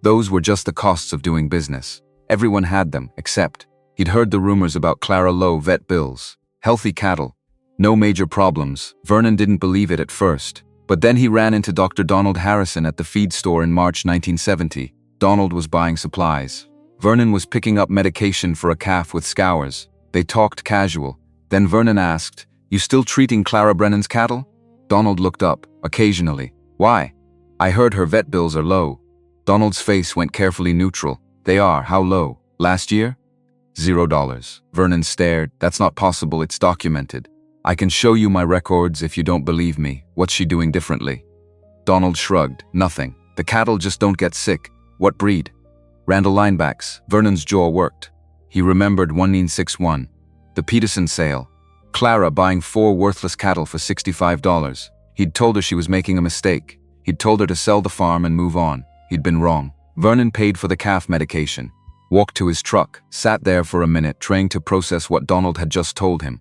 Those were just the costs of doing business. Everyone had them, except he'd heard the rumors about Clara low vet bills. Healthy cattle, no major problems. Vernon didn't believe it at first, but then he ran into Dr. Donald Harrison at the feed store in March 1970. Donald was buying supplies. Vernon was picking up medication for a calf with scours. They talked casual. Then Vernon asked, "You still treating Clara Brennan's cattle?" Donald looked up, occasionally. "Why?" "I heard her vet bills are low." Donald's face went carefully neutral. "They are? How low? Last year?" $0. Vernon stared. "That's not possible, it's documented. I can show you my records if you don't believe me. What's she doing differently?" Donald shrugged. "Nothing. The cattle just don't get sick." "What breed?" "Randall Linebacks." Vernon's jaw worked. He remembered 1961. The Peterson sale. Clara buying 4 worthless cattle for $65. He'd told her she was making a mistake. He'd told her to sell the farm and move on. He'd been wrong. Vernon paid for the calf medication, walked to his truck, sat there for a minute trying to process what Donald had just told him.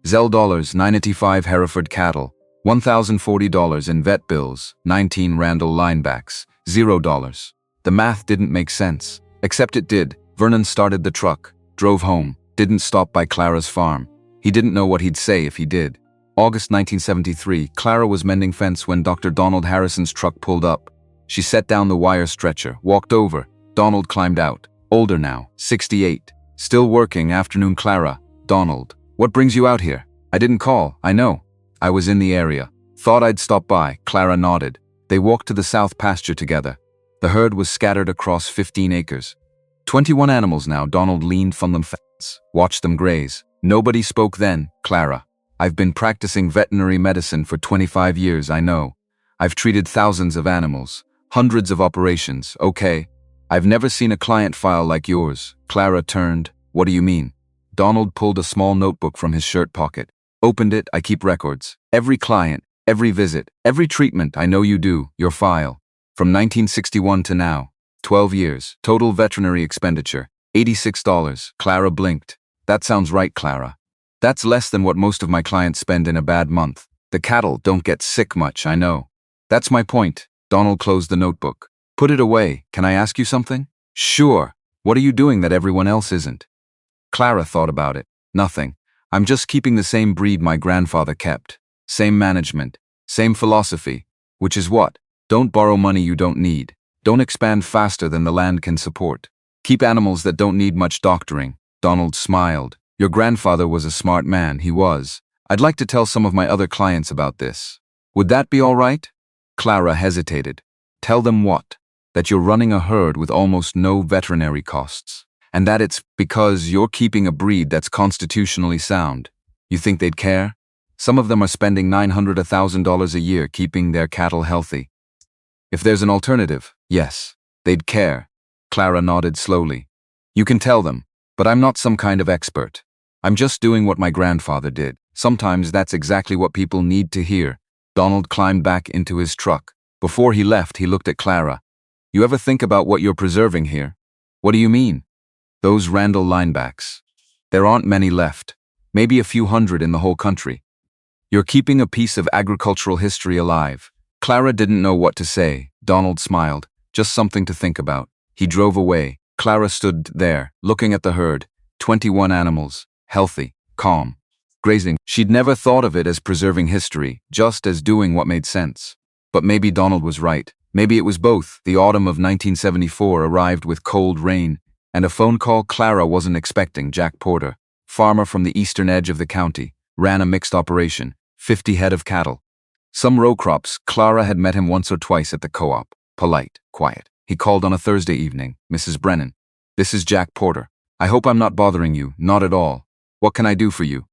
Zell dollars, 95 Hereford cattle, $1,040 in vet bills, 19 Randall linebacks, $0. The math didn't make sense. Except it did. Vernon started the truck, drove home, didn't stop by Clara's farm. He didn't know what he'd say if he did. August 1973, Clara was mending fence when Dr. Donald Harrison's truck pulled up. She set down the wire stretcher, walked over. Donald climbed out. Older now, 68. Still working, afternoon. Clara. Donald. What brings you out here? I didn't call, I know. I was in the area. Thought I'd stop by. Clara nodded. They walked to the south pasture together. The herd was scattered across 15 acres. 21 animals now. Donald leaned from the fence, watched them graze. Nobody spoke then. Clara. I've been practicing veterinary medicine for 25 years, I know. I've treated thousands of animals, hundreds of operations, okay. I've never seen a client file like yours. Clara turned. What do you mean? Donald pulled a small notebook from his shirt pocket. Opened it. I keep records. Every client, every visit, every treatment. I know you do. Your file. From 1961 to now. 12 years. Total veterinary expenditure. $86. Clara blinked. That sounds right, Clara. That's less than what most of my clients spend in a bad month. The cattle don't get sick much, I know. That's my point. Donald closed the notebook. Put it away. Can I ask you something? Sure. What are you doing that everyone else isn't? Clara thought about it. Nothing. I'm just keeping the same breed my grandfather kept. Same management. Same philosophy. Which is what? Don't borrow money you don't need. Don't expand faster than the land can support. Keep animals that don't need much doctoring. Donald smiled. Your grandfather was a smart man, he was. I'd like to tell some of my other clients about this. Would that be all right? Clara hesitated. Tell them what? That you're running a herd with almost no veterinary costs. And that it's because you're keeping a breed that's constitutionally sound. You think they'd care? Some of them are spending $900, $1,000 a year keeping their cattle healthy. If there's an alternative, yes, they'd care. Clara nodded slowly. You can tell them, but I'm not some kind of expert. I'm just doing what my grandfather did. Sometimes that's exactly what people need to hear. Donald climbed back into his truck. Before he left, he looked at Clara. You ever think about what you're preserving here? What do you mean? Those Randall linebacks. There aren't many left. Maybe a few hundred in the whole country. You're keeping a piece of agricultural history alive. Clara didn't know what to say. Donald smiled. Just something to think about. He drove away. Clara stood there, looking at the herd. 21 animals. Healthy, calm, grazing. She'd never thought of it as preserving history, just as doing what made sense. But maybe Donald was right. Maybe it was both. The autumn of 1974 arrived with cold rain, and a phone call Clara wasn't expecting. Jack Porter, farmer from the eastern edge of the county, ran a mixed operation, 50 head of cattle. Some row crops. Clara had met him once or twice at the co-op. Polite, quiet. He called on a Thursday evening. Mrs. Brennan. This is Jack Porter. I hope I'm not bothering you. Not at all. What can I do for you?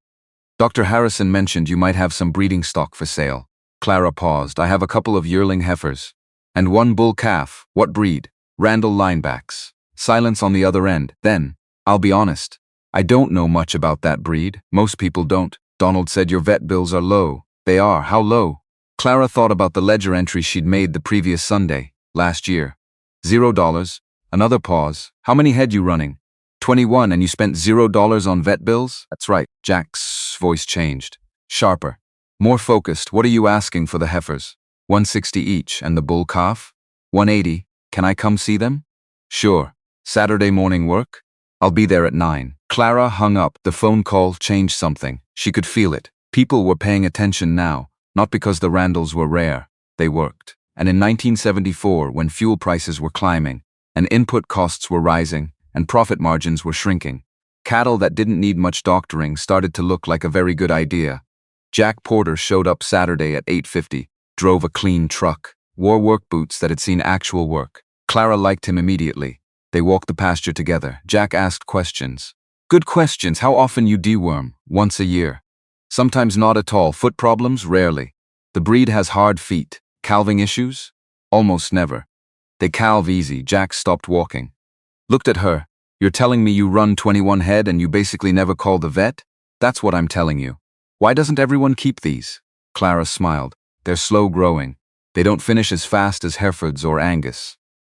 Dr. Harrison mentioned you might have some breeding stock for sale. Clara paused. I have a couple of yearling heifers. And 1 bull calf. What breed? Randall linebacks. Silence on the other end. Then, I'll be honest. I don't know much about that breed. Most people don't. Donald said your vet bills are low. They are. How low? Clara thought about the ledger entry she'd made the previous Sunday, last year. $0. Another pause. How many head you running? 21, and you spent $0 on vet bills? That's right. Jack's voice changed. Sharper. More focused. What are you asking for the heifers? 160 each, and the bull calf? 180. Can I come see them? Sure. Saturday morning work? I'll be there at 9. Clara hung up. The phone call changed something. She could feel it. People were paying attention now, not because the Randalls were rare. They worked. And in 1974, when fuel prices were climbing, and input costs were rising, and profit margins were shrinking, cattle that didn't need much doctoring started to look like a very good idea. Jack Porter showed up Saturday at 8:50, drove a clean truck, wore work boots that had seen actual work. Clara liked him immediately. They walked the pasture together. Jack asked questions. Good questions. How often you deworm? Once a year. Sometimes not at all. Foot problems? Rarely. The breed has hard feet. Calving issues? Almost never. They calve easy. Jack stopped walking. Looked at her. You're telling me you run 21 head and you basically never call the vet? That's what I'm telling you. Why doesn't everyone keep these? Clara smiled. They're slow growing. They don't finish as fast as Herefords or Angus.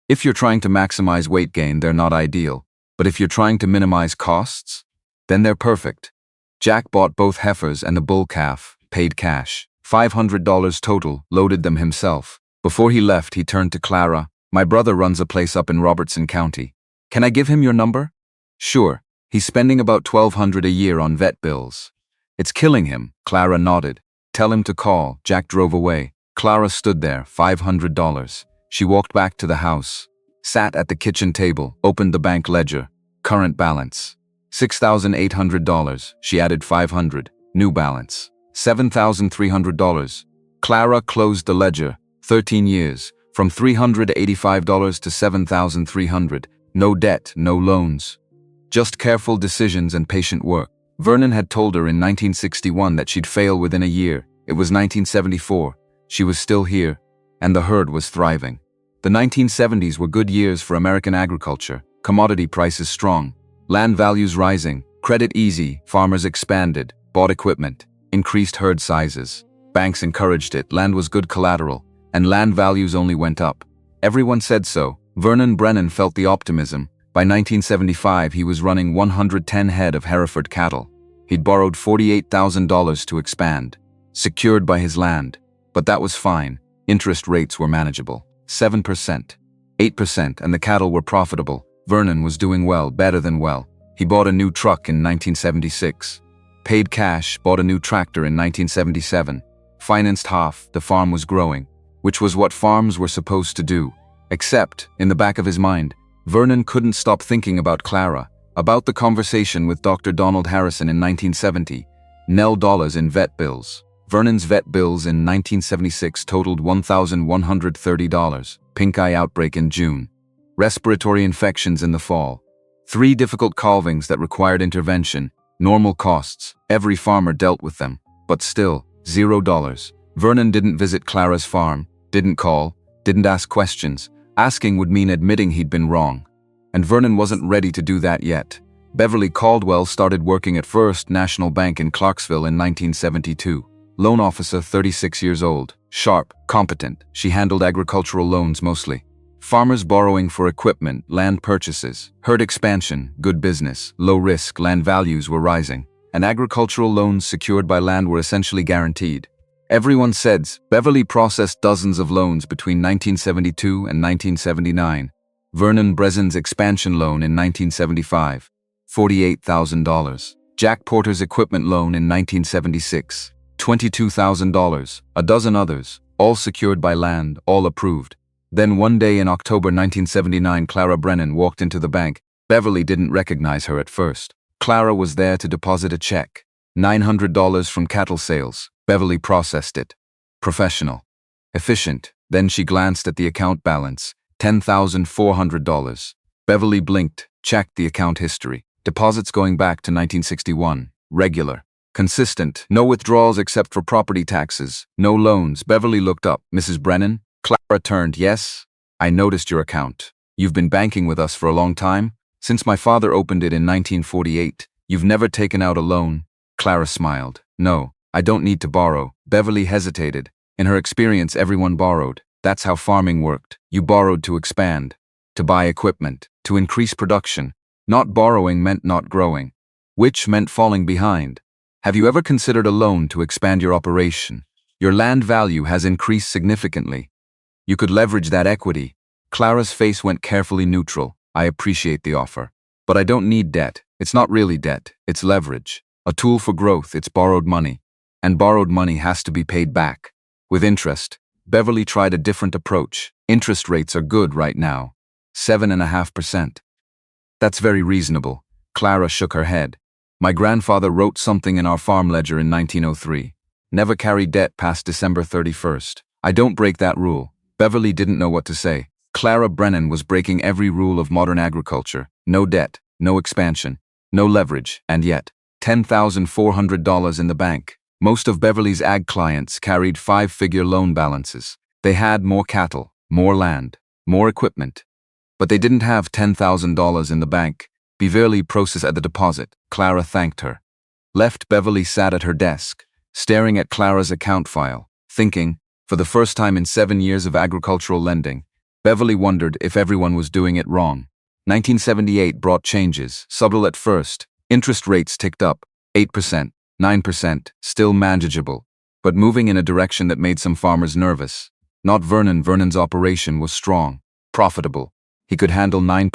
If you're trying to maximize weight gain, they're not ideal. But if you're trying to minimize costs, then they're perfect. Jack bought both heifers and the bull calf, paid cash. $500 total, loaded them himself. Before he left, he turned to Clara. My brother runs a place up in Robertson County. Can I give him your number? Sure. He's spending about $1,200 a year on vet bills. It's killing him, Clara nodded. Tell him to call. Jack drove away. Clara stood there, $500. She walked back to the house, sat at the kitchen table, opened the bank ledger. Current balance, $6,800. She added $500. New balance, $7,300. Clara closed the ledger. 13 years, from $385 to $7,300. No debt, no loans. Just careful decisions and patient work. Vernon had told her in 1961 that she'd fail within a year. It was 1974. She was still here, and the herd was thriving. The 1970s were good years for American agriculture. Commodity prices strong, land values rising, credit easy, farmers expanded, bought equipment, increased herd sizes. Banks encouraged it, land was good collateral, and land values only went up. Everyone said so. Vernon Brennan felt the optimism. By 1975, he was running 110 head of Hereford cattle. He'd borrowed $48,000 to expand, secured by his land. But that was fine. Interest rates were manageable. 7%, 8%, and the cattle were profitable. Vernon was doing well, better than well. He bought a new truck in 1976. Paid cash, bought a new tractor in 1977. Financed half, the farm was growing, which was what farms were supposed to do. Except, in the back of his mind, Vernon couldn't stop thinking about Clara, about the conversation with Dr. Donald Harrison in 1970. Nell dollars in vet bills. Vernon's vet bills in 1976 totaled $1,130. Pink eye outbreak in June. Respiratory infections in the fall. 3 difficult calvings that required intervention. Normal costs. Every farmer dealt with them. But still, $0. Vernon didn't visit Clara's farm, didn't call, didn't ask questions. Asking would mean admitting he'd been wrong. And Vernon wasn't ready to do that yet. Beverly Caldwell started working at First National Bank in Clarksville in 1972. Loan officer, 36 years old. Sharp, competent. She handled agricultural loans mostly. Farmers borrowing for equipment, land purchases, herd expansion, good business, low risk, land values were rising. And agricultural loans secured by land were essentially guaranteed. Everyone says Beverly processed dozens of loans between 1972 and 1979. Vernon Bresson's expansion loan in 1975, $48,000. Jack Porter's equipment loan in 1976, $22,000. A dozen others, all secured by land, all approved. Then one day in October 1979, Clara Brennan walked into the bank. Beverly didn't recognize her at first. Clara was there to deposit a check. $900 from cattle sales. Beverly processed it. Professional. Efficient. Then she glanced at the account balance. $10,400. Beverly blinked, checked the account history. Deposits going back to 1961. Regular. Consistent. No withdrawals except for property taxes. No loans. Beverly looked up. Mrs. Brennan? Clara turned. Yes. I noticed your account. You've been banking with us for a long time? Since my father opened it in 1948. You've never taken out a loan? Clara smiled. No. I don't need to borrow. Beverly hesitated. In her experience, everyone borrowed. That's how farming worked. You borrowed to expand, to buy equipment, to increase production. Not borrowing meant not growing, which meant falling behind. Have you ever considered a loan to expand your operation? Your land value has increased significantly. You could leverage that equity. Clara's face went carefully neutral. I appreciate the offer. But I don't need debt. It's not really debt. It's leverage. A tool for growth. It's borrowed money. And borrowed money has to be paid back. With interest. Beverly tried a different approach. Interest rates are good right now. 7.5%. That's very reasonable. Clara shook her head. My grandfather wrote something in our farm ledger in 1903. Never carry debt past December 31st. I don't break that rule. Beverly didn't know what to say. Clara Brennan was breaking every rule of modern agriculture. No debt, no expansion, no leverage, and yet, $10,400 in the bank. Most of Beverly's ag clients carried 5-figure loan balances. They had more cattle, more land, more equipment. But they didn't have $10,000 in the bank. Beverly processed at the deposit. Clara thanked her. Left, Beverly sat at her desk, staring at Clara's account file, thinking, for the first time in 7 years of agricultural lending, Beverly wondered if everyone was doing it wrong. 1978 brought changes, subtle at first. Interest rates ticked up, 8%, 9%, still manageable, but moving in a direction that made some farmers nervous. Not Vernon. Vernon's operation was strong, profitable. He could handle 9%.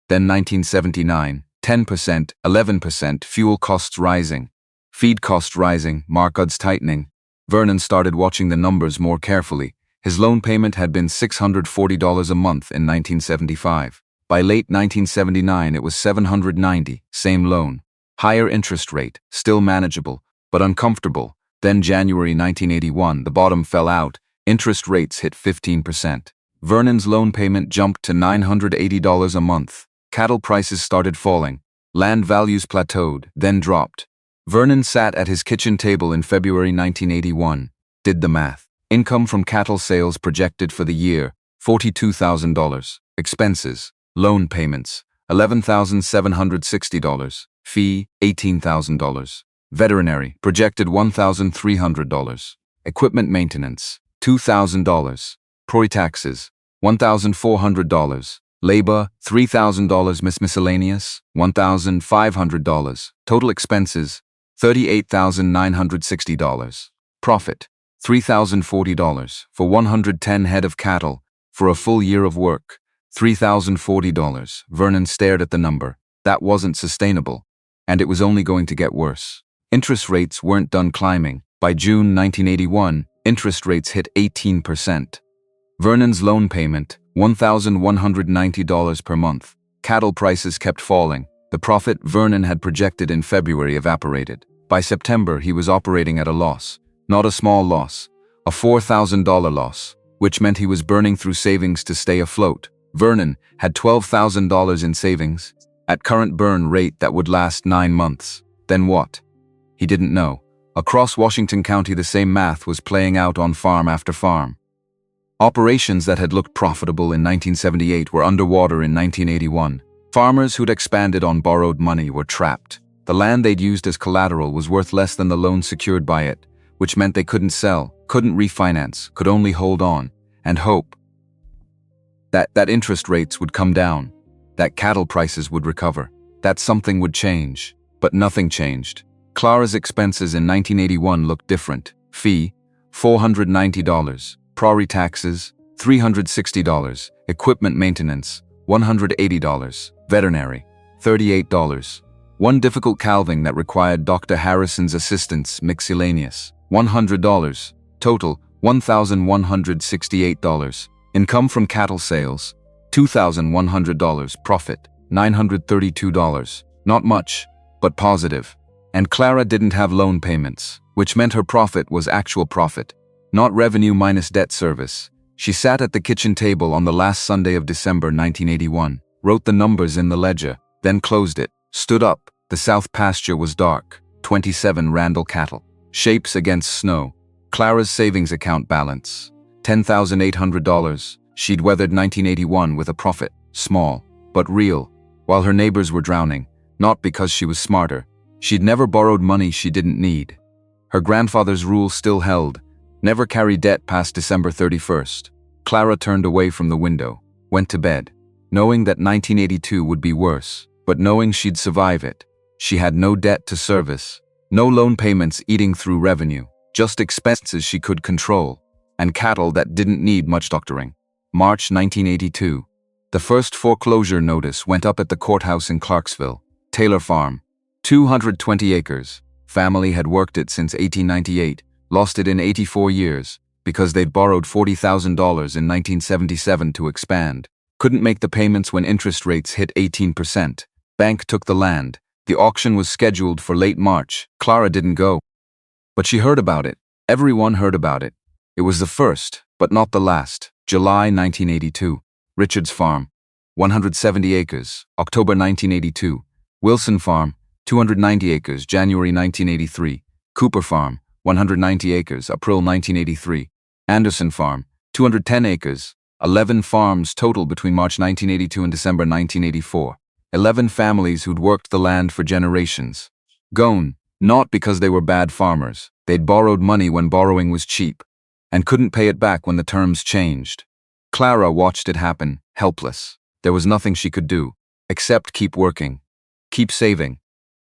Then 1979, 10%, 11%, fuel costs rising, feed costs rising, markets tightening. Vernon started watching the numbers more carefully. His loan payment had been $640 a month in 1975. By late 1979, it was $790, same loan. Higher interest rate, still manageable, but uncomfortable. Then January 1981, the bottom fell out. Interest rates hit 15%. Vernon's loan payment jumped to $980 a month. Cattle prices started falling. Land values plateaued, then dropped. Vernon sat at his kitchen table in February 1981, did the math. Income from cattle sales projected for the year, $42,000. Expenses, loan payments, $11,760. Fee, $18,000. Veterinary, projected $1,300. Equipment maintenance, $2,000. Property taxes, $1,400. Labor, $3,000. Miscellaneous, $1,500. Total expenses, $38,960. Profit, $3,040 for 110 head of cattle for a full year of work. $3,040. Vernon stared at the number. That wasn't sustainable, and it was only going to get worse. Interest rates weren't done climbing. By June 1981, interest rates hit 18%. Vernon's loan payment, $1,190 per month. Cattle prices kept falling. The profit Vernon had projected in February evaporated. By September, he was operating at a loss. Not a small loss. A $4,000 loss, which meant he was burning through savings to stay afloat. Vernon had $12,000 in savings. At current burn rate, that would last 9 months. Then what? He didn't know. Across Washington County, the same math was playing out on farm after farm. Operations that had looked profitable in 1978 were underwater in 1981. Farmers who'd expanded on borrowed money were trapped. The land they'd used as collateral was worth less than the loan secured by it, which meant they couldn't sell, couldn't refinance, could only hold on and hope that interest rates would come down, that cattle prices would recover, that something would change. But nothing changed. Clara's expenses in 1981 looked different. Fee, $490. Property taxes, $360. Equipment maintenance, $180. Veterinary, $38. One difficult calving that required Dr. Harrison's assistance, miscellaneous, $100. Total, $1,168. Income from cattle sales, $2,100. Profit, $932. Not much, but positive. And Clara didn't have loan payments, which meant her profit was actual profit, not revenue minus debt service. She sat at the kitchen table on the last Sunday of December 1981, wrote the numbers in the ledger, then closed it, stood up. The south pasture was dark, 27 Randall cattle, shapes against snow. Clara's savings account balance, $10,800. She'd weathered 1981 with a profit, small, but real, while her neighbors were drowning, not because she was smarter. She'd never borrowed money she didn't need. Her grandfather's rule still held, never carry debt past December 31st. Clara turned away from the window, went to bed, knowing that 1982 would be worse, but knowing she'd survive it. She had no debt to service, no loan payments eating through revenue, just expenses she could control, and cattle that didn't need much doctoring. March 1982. The first foreclosure notice went up at the courthouse in Clarksville. Taylor Farm, 220 acres. Family had worked it since 1898, lost it in 84 years, because they'd borrowed $40,000 in 1977 to expand. Couldn't make the payments when interest rates hit 18%. Bank took the land. The auction was scheduled for late March. Clara didn't go. But she heard about it. Everyone heard about it. It was the first, but not the last. July 1982. Richards Farm, 170 acres, October 1982. Wilson Farm, 290 acres, January 1983. Cooper Farm, 190 acres, April 1983. Anderson Farm, 210 acres, 11 farms total between March 1982 and December 1984. 11 families who'd worked the land for generations. Gone, Not because they were bad farmers. They'd borrowed money when borrowing was cheap, and couldn't pay it back when the terms changed. Clara watched it happen, helpless. There was nothing she could do, except keep working, keep saving,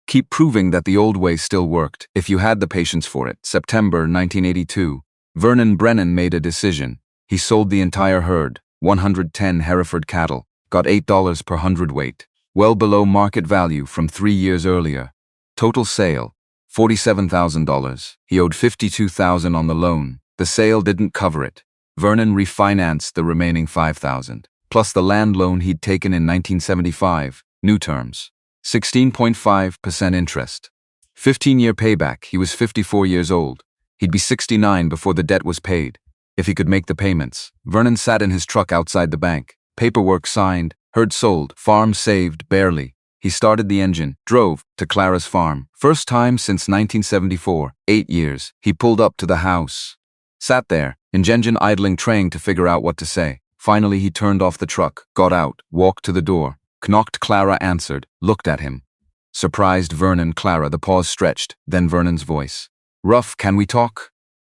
keep proving that the old way still worked, if you had the patience for it. September 1982. Vernon Brennan made a decision. He sold the entire herd, 110 Hereford cattle, got $8 per hundredweight, well below market value from 3 years earlier. Total sale, $47,000. He owed $52,000 on the loan. The sale didn't cover it. Vernon refinanced the remaining $5,000, plus the land loan he'd taken in 1975, new terms, 16.5% interest. 15-year payback. He was 54 years old. He'd be 69 before the debt was paid, if he could make the payments. Vernon sat in his truck outside the bank. Paperwork signed, herd sold, farm saved, barely. He started the engine, drove to Clara's farm. First time since 1974, 8 years. He pulled up to the house. Sat there, engine idling, trying to figure out what to say. Finally, he turned off the truck, got out, walked to the door, knocked. Clara answered, looked at him. Surprised Vernon. Clara. The pause stretched, then Vernon's voice. Rough, can we talk?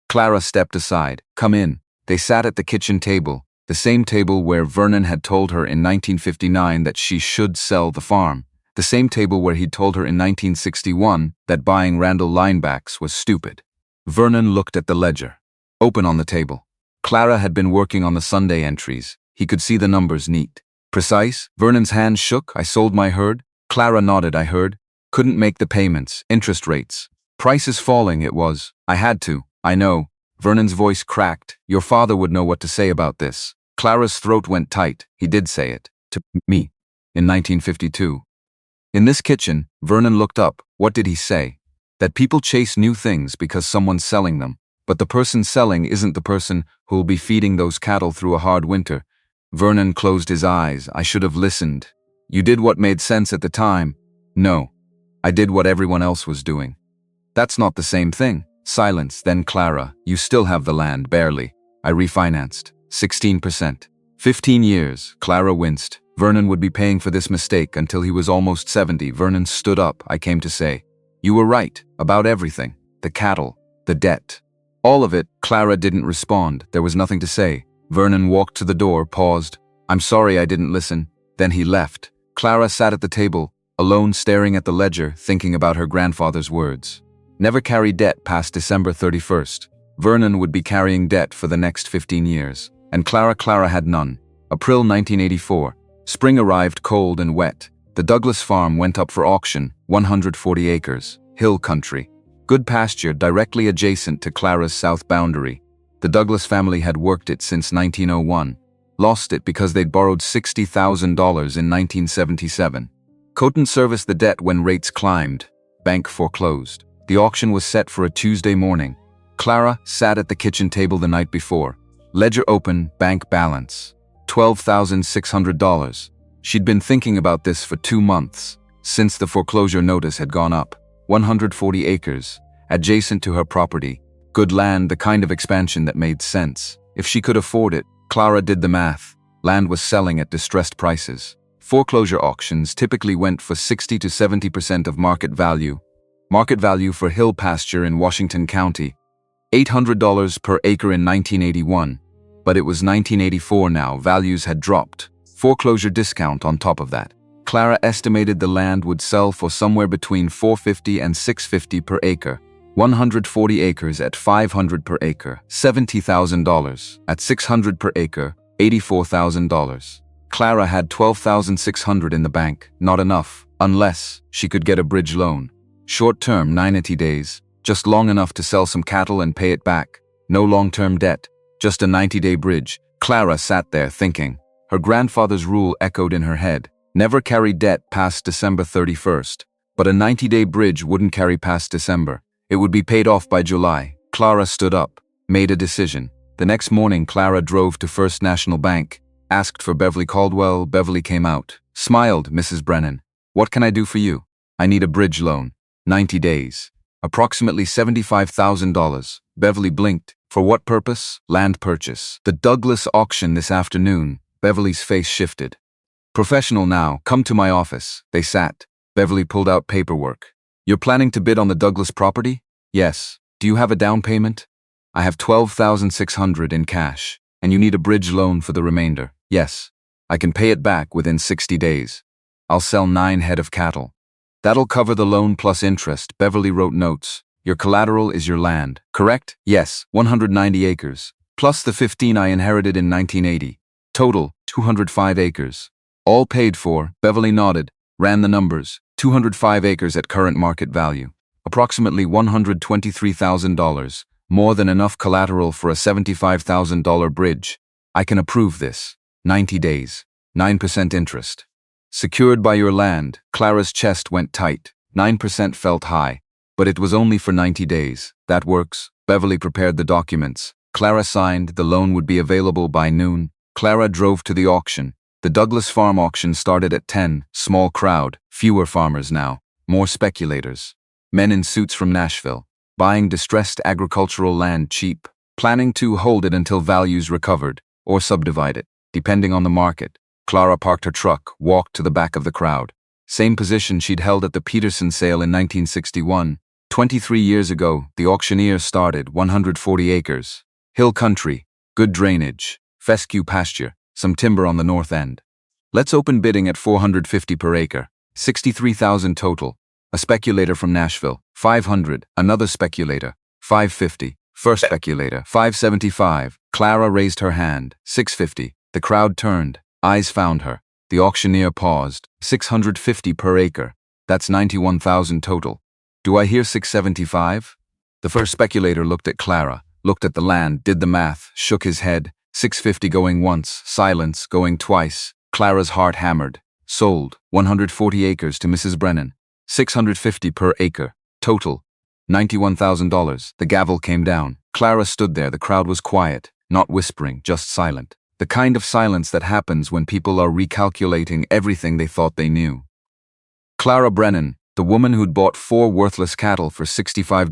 Clara stepped aside. Come in. They sat at the kitchen table, the same table where Vernon had told her in 1959 that she should sell the farm, the same table where he'd told her in 1961 that buying Randall linebacks was stupid. Vernon looked at the ledger. Open on the table. Clara had been working on the Sunday entries. He could see the numbers neat. Precise. Vernon's hand shook. I sold my herd. Clara nodded. I heard. Couldn't make the payments. Interest rates. Prices falling. It was. I had to. I know. Vernon's voice cracked. Your father would know what to say about this. Clara's throat went tight. He did say it. To me. In 1952. In this kitchen, Vernon looked up. What did he say? That people chase new things because someone's selling them. But the person selling isn't the person who'll be feeding those cattle through a hard winter. Vernon closed his eyes. I should have listened. You did what made sense at the time. No. I did what everyone else was doing. That's not the same thing. Silence. Then Clara, you still have the land, barely. I refinanced. 16%. 15 years. Clara winced. Vernon would be paying for this mistake until he was almost 70. Vernon stood up. I came to say, you were right about everything. The cattle, the debt. All of it. Clara didn't respond. There was nothing to say. Vernon walked to the door, paused. I'm sorry I didn't listen. Then he left. Clara sat at the table, alone, staring at the ledger, thinking about her grandfather's words. Never carry debt past December 31st. Vernon would be carrying debt for the next 15 years. And Clara had none. April 1984. Spring arrived cold and wet. The Douglas farm went up for auction, 140 acres, hill country. Good pasture directly adjacent to Clara's south boundary. The Douglas family had worked it since 1901. Lost it because they'd borrowed $60,000 in 1977. Couldn't service the debt when rates climbed. Bank foreclosed. The auction was set for a Tuesday morning. Clara sat at the kitchen table the night before. Ledger open, bank balance. $12,600. She'd been thinking about this for 2 months, since the foreclosure notice had gone up. 140 acres, adjacent to her property. Good land, the kind of expansion that made sense. If she could afford it. Clara did the math. Land was selling at distressed prices. Foreclosure auctions typically went for 60 to 70% of market value. Market value for hill pasture in Washington County. $800 per acre in 1981. But it was 1984 now. Values had dropped. Foreclosure discount on top of that. Clara estimated the land would sell for somewhere between $450 and $650 per acre. 140 acres at $500 per acre, $70,000. At $600 per acre, $84,000. Clara had $12,600 in the bank. Not enough, unless she could get a bridge loan. Short-term, 90 days, just long enough to sell some cattle and pay it back. No long-term debt, just a 90-day bridge. Clara sat there thinking. Her grandfather's rule echoed in her head. Never carry debt past December 31st. But a 90-day bridge wouldn't carry past December. It would be paid off by July. Clara stood up, made a decision. The next morning, Clara drove to First National Bank, asked for Beverly Caldwell. Beverly came out, smiled. Mrs. Brennan, what can I do for you? I need a bridge loan. 90 days. Approximately $75,000. Beverly blinked. For what purpose? Land purchase. The Douglas auction this afternoon. Beverly's face shifted. Professional now, come to my office. They sat. Beverly pulled out paperwork. You're planning to bid on the Douglas property? Yes. Do you have a down payment? I have $12,600 in cash, and you need a bridge loan for the remainder. Yes. I can pay it back within 60 days. I'll sell 9 head of cattle. That'll cover the loan plus interest, Beverly wrote notes. Your collateral is your land, correct? Yes, 190 acres, plus the 15 I inherited in 1980. Total, 205 acres. All paid for, Beverly nodded, ran the numbers, 205 acres at current market value. Approximately $123,000, more than enough collateral for a $75,000 bridge. I can approve this. 90 days, 9% interest. Secured by your land, Clara's chest went tight. 9% felt high, but it was only for 90 days. That works. Beverly prepared the documents. Clara signed, the loan would be available by noon. Clara drove to the auction. The Douglas farm auction started at 10, small crowd, fewer farmers now, more speculators. Men in suits from Nashville, buying distressed agricultural land cheap, planning to hold it until values recovered, or subdivide it, depending on the market. Clara parked her truck, walked to the back of the crowd. Same position she'd held at the Peterson sale in 1961. 23 years ago, the auctioneer started 140 acres. Hill country, good drainage, fescue pasture, some timber on the north end. Let's open bidding at $450 per acre, $63,000 total. A speculator from Nashville, $500, another speculator, $550, first speculator, $575. Clara raised her hand, $650. The crowd turned. Eyes found her. The auctioneer paused. $650 per acre. That's $91,000 total. Do I hear $675? The first speculator looked at Clara, looked at the land, did the math, shook his head. $650 going once, silence going twice. Clara's heart hammered. Sold. 140 acres to Mrs. Brennan. $650 per acre. Total. $91,000. The gavel came down. Clara stood there. The crowd was quiet, not whispering, just silent. The kind of silence that happens when people are recalculating everything they thought they knew. Clara Brennan, the woman who'd bought 4 worthless cattle for $65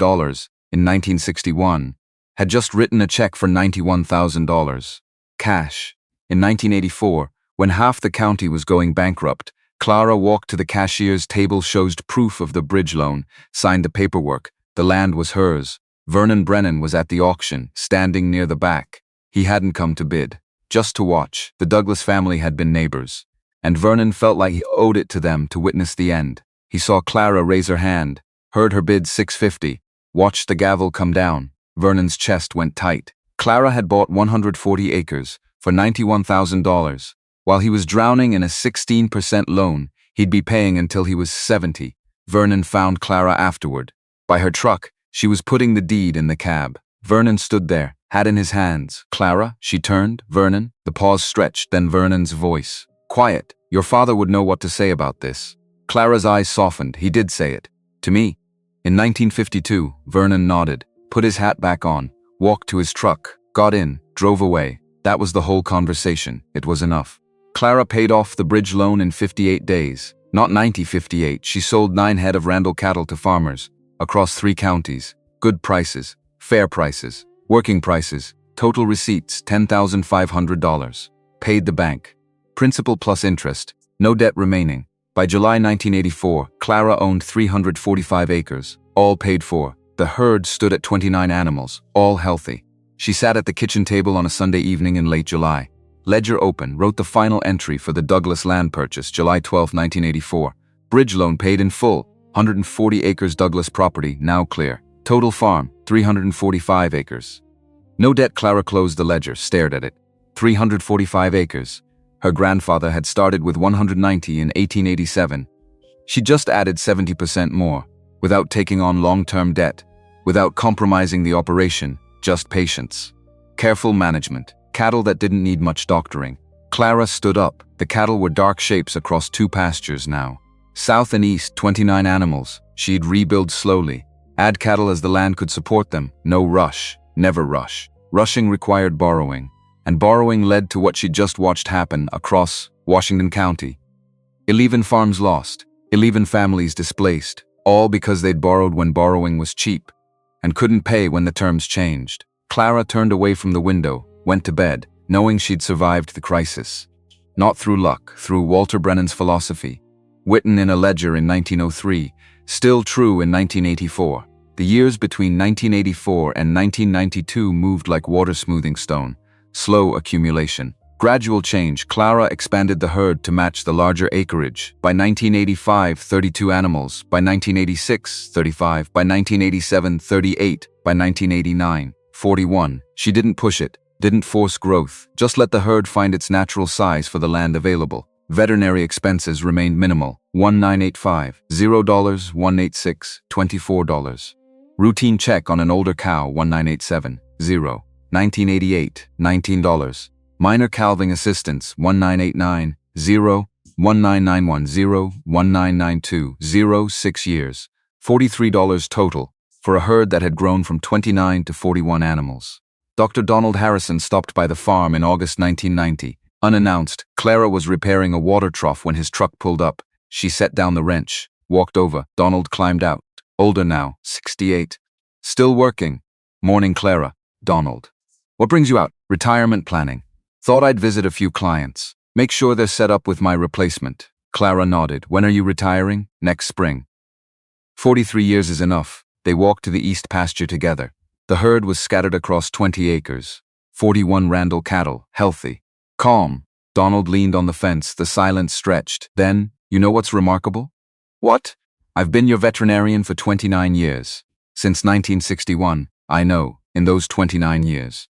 in 1961, had just written a check for $91,000. Cash. In 1984, when half the county was going bankrupt, Clara walked to the cashier's table, showed proof of the bridge loan, signed the paperwork. The land was hers. Vernon Brennan was at the auction, standing near the back. He hadn't come to bid, just to watch. The Douglas family had been neighbors, and Vernon felt like he owed it to them to witness the end. He saw Clara raise her hand, heard her bid $650, watched the gavel come down. Vernon's chest went tight. Clara had bought 140 acres for $91,000. While he was drowning in a 16% loan he'd be paying until he was 70. Vernon found Clara afterward. By her truck, she was putting the deed in the cab. Vernon stood there, hat in his hands. Clara, she turned. Vernon, the pause stretched, then Vernon's voice. Quiet. Your father would know what to say about this. Clara's eyes softened. He did say it. To me. In 1952, Vernon nodded, put his hat back on, walked to his truck, got in, drove away. That was the whole conversation. It was enough. Clara paid off the bridge loan in 58 days. Not 58. She sold 9 head of Randall cattle to farmers across 3 counties. Good prices, fair prices, working prices, total receipts $10,500. Paid the bank. Principal plus interest, no debt remaining. By July 1984, Clara owned 345 acres, all paid for. The herd stood at 29 animals, all healthy. She sat at the kitchen table on a Sunday evening in late July. Ledger open, wrote the final entry for the Douglas land purchase, July 12, 1984. Bridge loan paid in full, 140 acres Douglas property, now clear. Total farm, 345 acres. No debt. Clara closed the ledger, stared at it. 345 acres. Her grandfather had started with 190 in 1887. She just added 70% more, without taking on long-term debt, without compromising the operation, just patience. Careful management. Cattle that didn't need much doctoring. Clara stood up. The cattle were dark shapes across 2 pastures now. South and east, 29 animals. She'd rebuild slowly. Add cattle as the land could support them. No rush. Never rush. Rushing required borrowing. And borrowing led to what she'd just watched happen across Washington County. 11 farms lost. 11 families displaced. All because they'd borrowed when borrowing was cheap and couldn't pay when the terms changed. Clara turned away from the window, went to bed, knowing she'd survived the crisis. Not through luck, through Walter Brennan's philosophy. Written in a ledger in 1903, Still true in 1984. The years between 1984 and 1992 moved like water-smoothing stone. Slow accumulation. Gradual change. Clara expanded the herd to match the larger acreage. By 1985, 32 animals. By 1986, 35. By 1987, 38. By 1989, 41. She didn't push it, didn't force growth, just let the herd find its natural size for the land available. Veterinary expenses remained minimal. $1985, $0, $186, $24. Routine check on an older cow, $1987, $0. 1988, $19. Minor calving assistance, $1989, $0. 19910, 1992, 0, 6 years. $43 total, for a herd that had grown from 29 to 41 animals. Dr. Donald Harrison stopped by the farm in August 1990. Unannounced, Clara was repairing a water trough when his truck pulled up. She set down the wrench, walked over. Donald climbed out. Older now, 68. Still working. Morning, Clara. Donald. What brings you out? Retirement planning. Thought I'd visit a few clients. Make sure they're set up with my replacement. Clara nodded. When are you retiring? Next spring. 43 years is enough. They walked to the east pasture together. The herd was scattered across 20 acres. 41 Randall cattle, healthy. Calm. Donald leaned on the fence, the silence stretched. Then, you know what's remarkable? What? I've been your veterinarian for 29 years. Since 1961, I know, in those 29 years.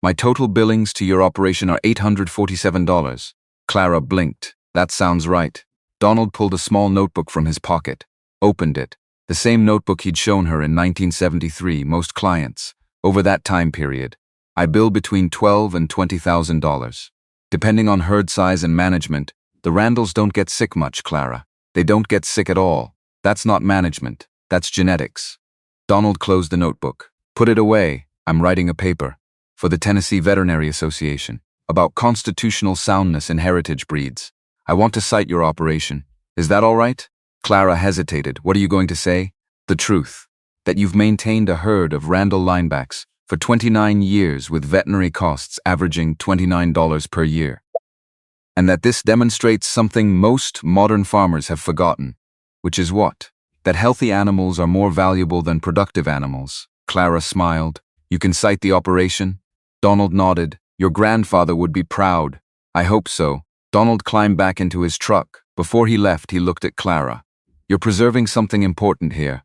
My total billings to your operation are $847. Clara blinked. That sounds right. Donald pulled a small notebook from his pocket. Opened it. The same notebook he'd shown her in 1973, most clients. Over that time period, I bill between $12,000 and $20,000. Depending on herd size and management, the Randalls don't get sick much, Clara. They don't get sick at all. That's not management. That's genetics. Donald closed the notebook. Put it away. I'm writing a paper. For the Tennessee Veterinary Association. About constitutional soundness in heritage breeds. I want to cite your operation. Is that all right? Clara hesitated. What are you going to say? The truth. That you've maintained a herd of Randall linebacks for 29 years with veterinary costs averaging $29 per year. And that this demonstrates something most modern farmers have forgotten. Which is what? That healthy animals are more valuable than productive animals. Clara smiled. You can cite the operation? Donald nodded. Your grandfather would be proud. I hope so. Donald climbed back into his truck. Before he left, he looked at Clara. You're preserving something important here.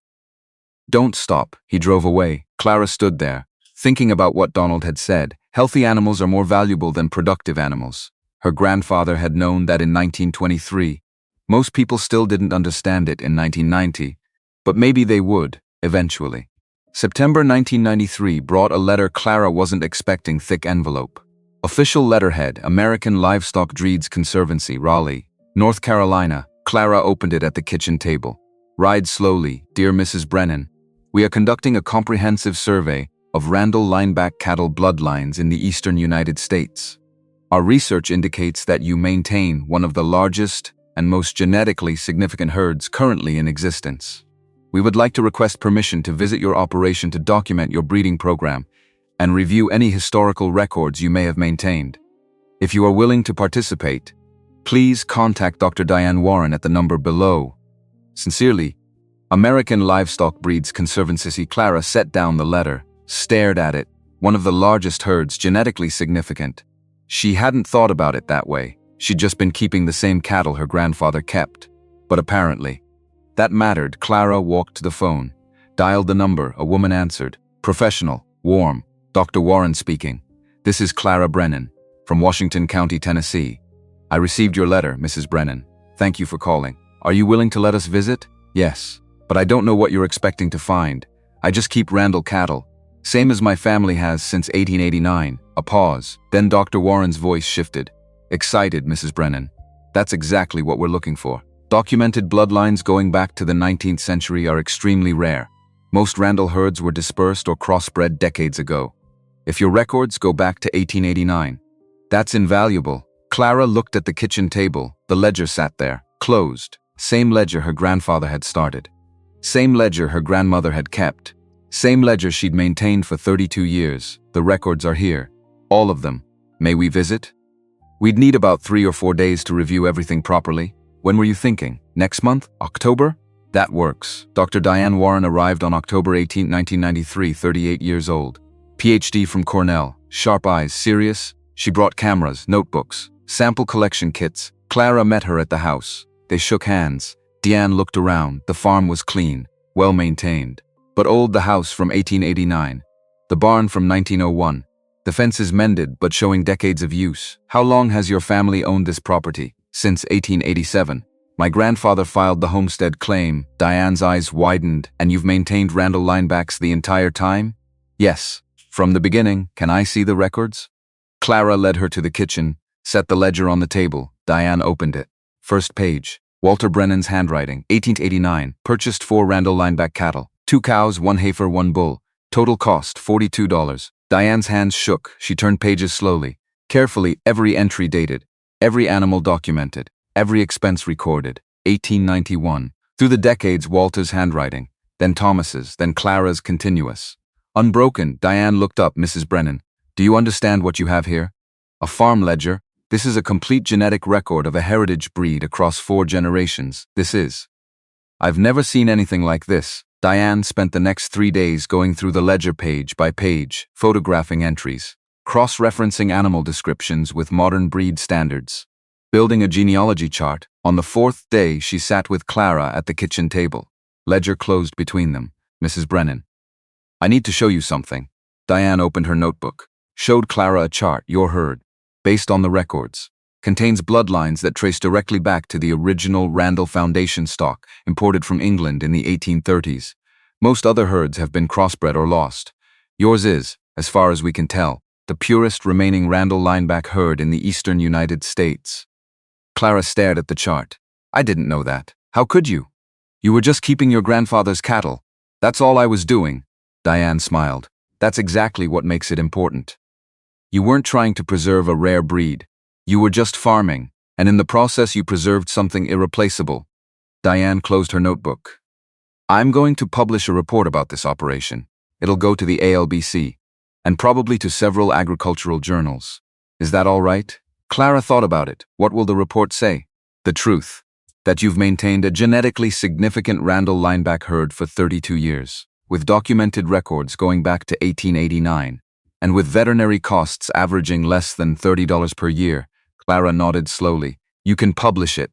Don't stop. He drove away. Clara stood there, thinking about what Donald had said. Healthy animals are more valuable than productive animals. Her grandfather had known that in 1923. Most people still didn't understand it in 1990, but maybe they would, eventually. September 1993 brought a letter Clara wasn't expecting. Thick envelope. Official letterhead, American Livestock Breeds Conservancy, Raleigh, North Carolina. Clara opened it at the kitchen table. Ride slowly, dear Mrs. Brennan. We are conducting a comprehensive survey of Randall lineback cattle bloodlines in the eastern United States. Our research indicates that you maintain one of the largest and most genetically significant herds currently in existence. We would like to request permission to visit your operation to document your breeding program and review any historical records you may have maintained. If you are willing to participate, please contact Dr. Diane Warren at the number below. Sincerely, American Livestock Breeds Conservancy. Clara set down the letter, stared at it. One of the largest herds, genetically significant. She hadn't thought about it that way. She'd just been keeping the same cattle her grandfather kept. But apparently, that mattered. Clara walked to the phone, dialed the number. A woman answered. Professional, warm. Dr. Warren speaking. This is Clara Brennan, from Washington County, Tennessee. I received your letter, Mrs. Brennan. Thank you for calling. Are you willing to let us visit? Yes, but I don't know what you're expecting to find. I just keep Randall cattle, same as my family has since 1889. A pause. Then Dr. Warren's voice shifted. Excited, Mrs. Brennan. That's exactly what we're looking for. Documented bloodlines going back to the 19th century are extremely rare. Most Randall herds were dispersed or crossbred decades ago. If your records go back to 1889, that's invaluable. Clara looked at the kitchen table. The ledger sat there, closed. Same ledger her grandfather had started. Same ledger her grandmother had kept. Same ledger she'd maintained for 32 years. The records are here. All of them. May we visit? We'd need about 3 or 4 days to review everything properly. When were you thinking? Next month? October? That works. Dr. Diane Warren arrived on October 18, 1993, 38 years old. PhD from Cornell. Sharp eyes, serious. She brought cameras, notebooks, sample collection kits. Clara met her at the house. They shook hands. Diane looked around. The farm was clean, well maintained. But old, the house from 1889. The barn from 1901. The fences mended but showing decades of use. How long has your family owned this property? Since 1887. My grandfather filed the homestead claim. Diane's eyes widened. And you've maintained Randall linebacks the entire time? Yes. From the beginning. Can I see the records? Clara led her to the kitchen, set the ledger on the table. Diane opened it. First page. Walter Brennan's handwriting. 1889. Purchased 4 Randall lineback cattle. 2 cows, 1 heifer, 1 bull. Total cost, $42. Diane's hands shook. She turned pages slowly. Carefully, every entry dated. Every animal documented. Every expense recorded. 1891. Through the decades, Walter's handwriting. Then Thomas's. Then Clara's, continuous. Unbroken. Diane looked up. Mrs. Brennan. Do you understand what you have here? A farm ledger. This is a complete genetic record of a heritage breed across 4 generations. This is. I've never seen anything like this. Diane spent the next 3 days going through the ledger page by page, photographing entries, cross-referencing animal descriptions with modern breed standards, building a genealogy chart. On the 4th day, she sat with Clara at the kitchen table. Ledger closed between them. Mrs. Brennan. I need to show you something. Diane opened her notebook, showed Clara a chart. Your herd, based on the records, contains bloodlines that trace directly back to the original Randall Foundation stock imported from England in the 1830s. Most other herds have been crossbred or lost. Yours is, as far as we can tell, the purest remaining Randall lineback herd in the eastern United States. Clara stared at the chart. I didn't know that. How could you? You were just keeping your grandfather's cattle. That's all I was doing. Diane smiled. That's exactly what makes it important. You weren't trying to preserve a rare breed. You were just farming, and in the process you preserved something irreplaceable. Diane closed her notebook. I'm going to publish a report about this operation. It'll go to the ALBC, and probably to several agricultural journals. Is that all right? Clara thought about it. What will the report say? The truth. That you've maintained a genetically significant Randall lineback herd for 32 years, with documented records going back to 1889, and with veterinary costs averaging less than $30 per year. Clara nodded slowly. You can publish it.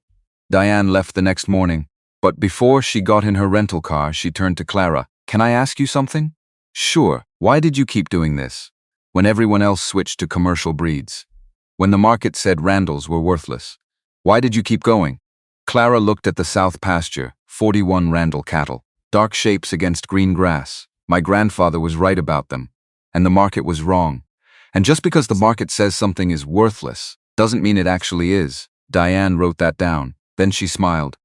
Diane left the next morning, but before she got in her rental car, she turned to Clara. Can I ask you something? Sure. Why did you keep doing this? When everyone else switched to commercial breeds? When the market said Randalls were worthless? Why did you keep going? Clara looked at the south pasture, 41 Randall cattle. Dark shapes against green grass. My grandfather was right about them, and the market was wrong. And just because the market says something is worthless, doesn't mean it actually is. Diane wrote that down. Then she smiled.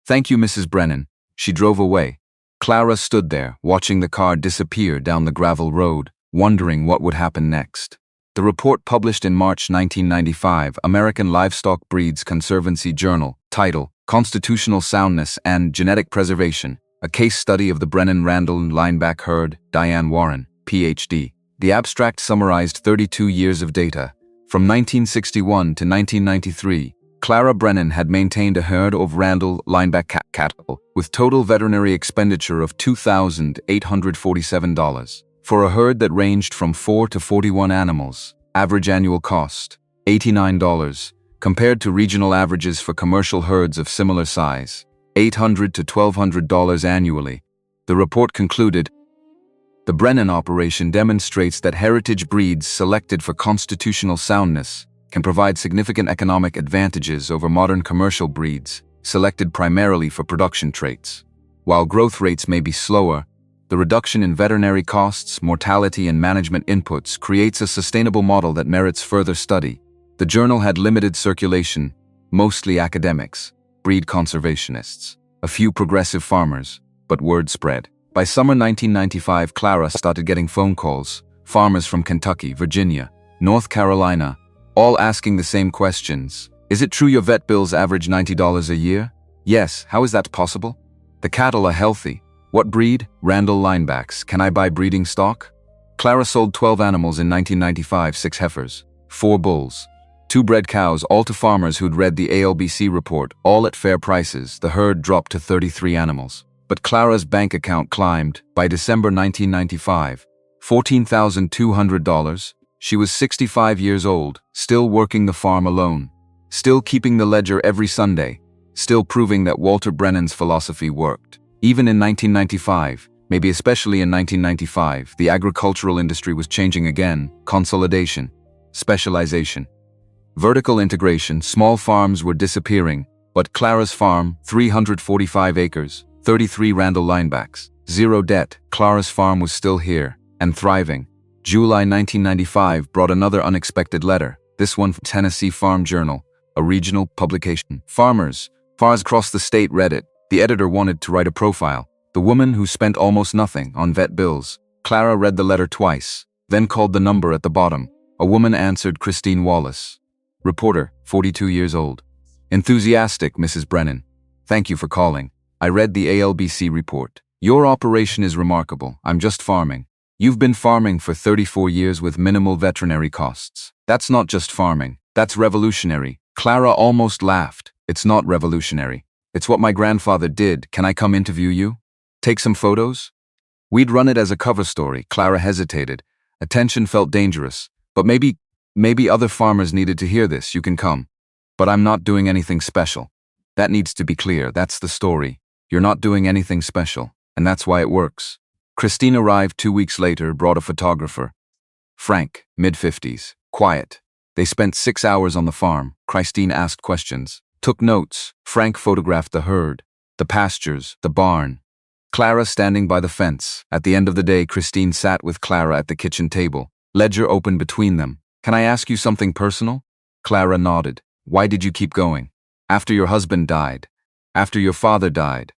Thank you, Mrs. Brennan. She drove away. Clara stood there, watching the car disappear down the gravel road, wondering what would happen next. The report published in March 1995, American Livestock Breeds Conservancy Journal, title, Constitutional Soundness and Genetic Preservation, a case study of the Brennan Randall lineback herd, Diane Warren, Ph.D. The abstract summarized 32 years of data. From 1961 to 1993, Clara Brennan had maintained a herd of Randall lineback cattle with total veterinary expenditure of $2,847 for a herd that ranged from 4 to 41 animals. Average annual cost, $89, compared to regional averages for commercial herds of similar size, $800 to $1,200 annually. The report concluded, the Brennan operation demonstrates that heritage breeds selected for constitutional soundness can provide significant economic advantages over modern commercial breeds, selected primarily for production traits. While growth rates may be slower, the reduction in veterinary costs, mortality, and management inputs creates a sustainable model that merits further study. The journal had limited circulation, mostly academics, breed conservationists, a few progressive farmers, but word spread. By summer 1995, Clara started getting phone calls, farmers from Kentucky, Virginia, North Carolina, all asking the same questions. Is it true your vet bills average $90 a year? Yes. How is that possible? The cattle are healthy. What breed? Randall linebacks. Can I buy breeding stock? Clara sold 12 animals in 1995, 6 heifers, 4 bulls. 2 bred cows, all to farmers who'd read the ALBC report, all at fair prices. The herd dropped to 33 animals. But Clara's bank account climbed. By December 1995, $14,200. She was 65 years old, still working the farm alone, still keeping the ledger every Sunday, still proving that Walter Brennan's philosophy worked. Even in 1995, maybe especially in 1995, the agricultural industry was changing again. Consolidation, specialization, vertical integration. Small farms were disappearing, but Clara's farm, 345 acres, 33 Randall linebacks, 0 debt. Clara's farm was still here, and thriving. July 1995 brought another unexpected letter, this one from Tennessee Farm Journal, a regional publication. Farmers across the state read it. The editor wanted to write a profile. The woman who spent almost nothing on vet bills. Clara read the letter twice, then called the number at the bottom. A woman answered, Christine Wallace. Reporter, 42 years old. Enthusiastic, Mrs. Brennan. Thank you for calling. I read the ALBC report. Your operation is remarkable. I'm just farming. You've been farming for 34 years with minimal veterinary costs. That's not just farming. That's revolutionary. Clara almost laughed. It's not revolutionary. It's what my grandfather did. Can I come interview you? Take some photos? We'd run it as a cover story. Clara hesitated. Attention felt dangerous. But maybe other farmers needed to hear this. You can come. But I'm not doing anything special. That needs to be clear. That's the story. You're not doing anything special. And that's why it works. Christine arrived 2 weeks later, brought a photographer. Frank, mid-50s, quiet. They spent 6 hours on the farm. Christine asked questions, took notes. Frank photographed the herd, the pastures, the barn. Clara standing by the fence. At the end of the day, Christine sat with Clara at the kitchen table. Ledger open between them. Can I ask you something personal? Clara nodded. Why did you keep going? After your husband died. After your father died.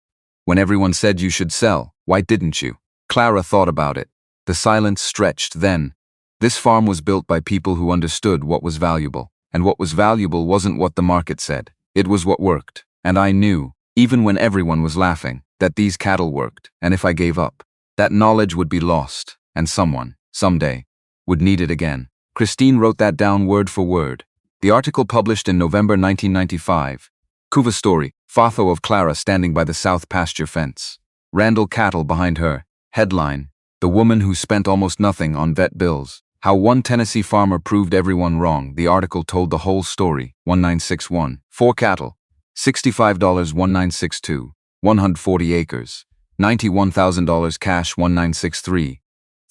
When everyone said you should sell, why didn't you? Clara thought about it. The silence stretched then. This farm was built by people who understood what was valuable. And what was valuable wasn't what the market said. It was what worked. And I knew, even when everyone was laughing, that these cattle worked. And if I gave up, that knowledge would be lost. And someone, someday, would need it again. Christine wrote that down word for word. The article published in November 1995. Kuva story, photo of Clara standing by the south pasture fence. Randall cattle behind her. Headline, the woman who spent almost nothing on vet bills. How one Tennessee farmer proved everyone wrong. The article told the whole story. 1961. 4 cattle. $65 1962. 140 acres. $91,000 cash 1963.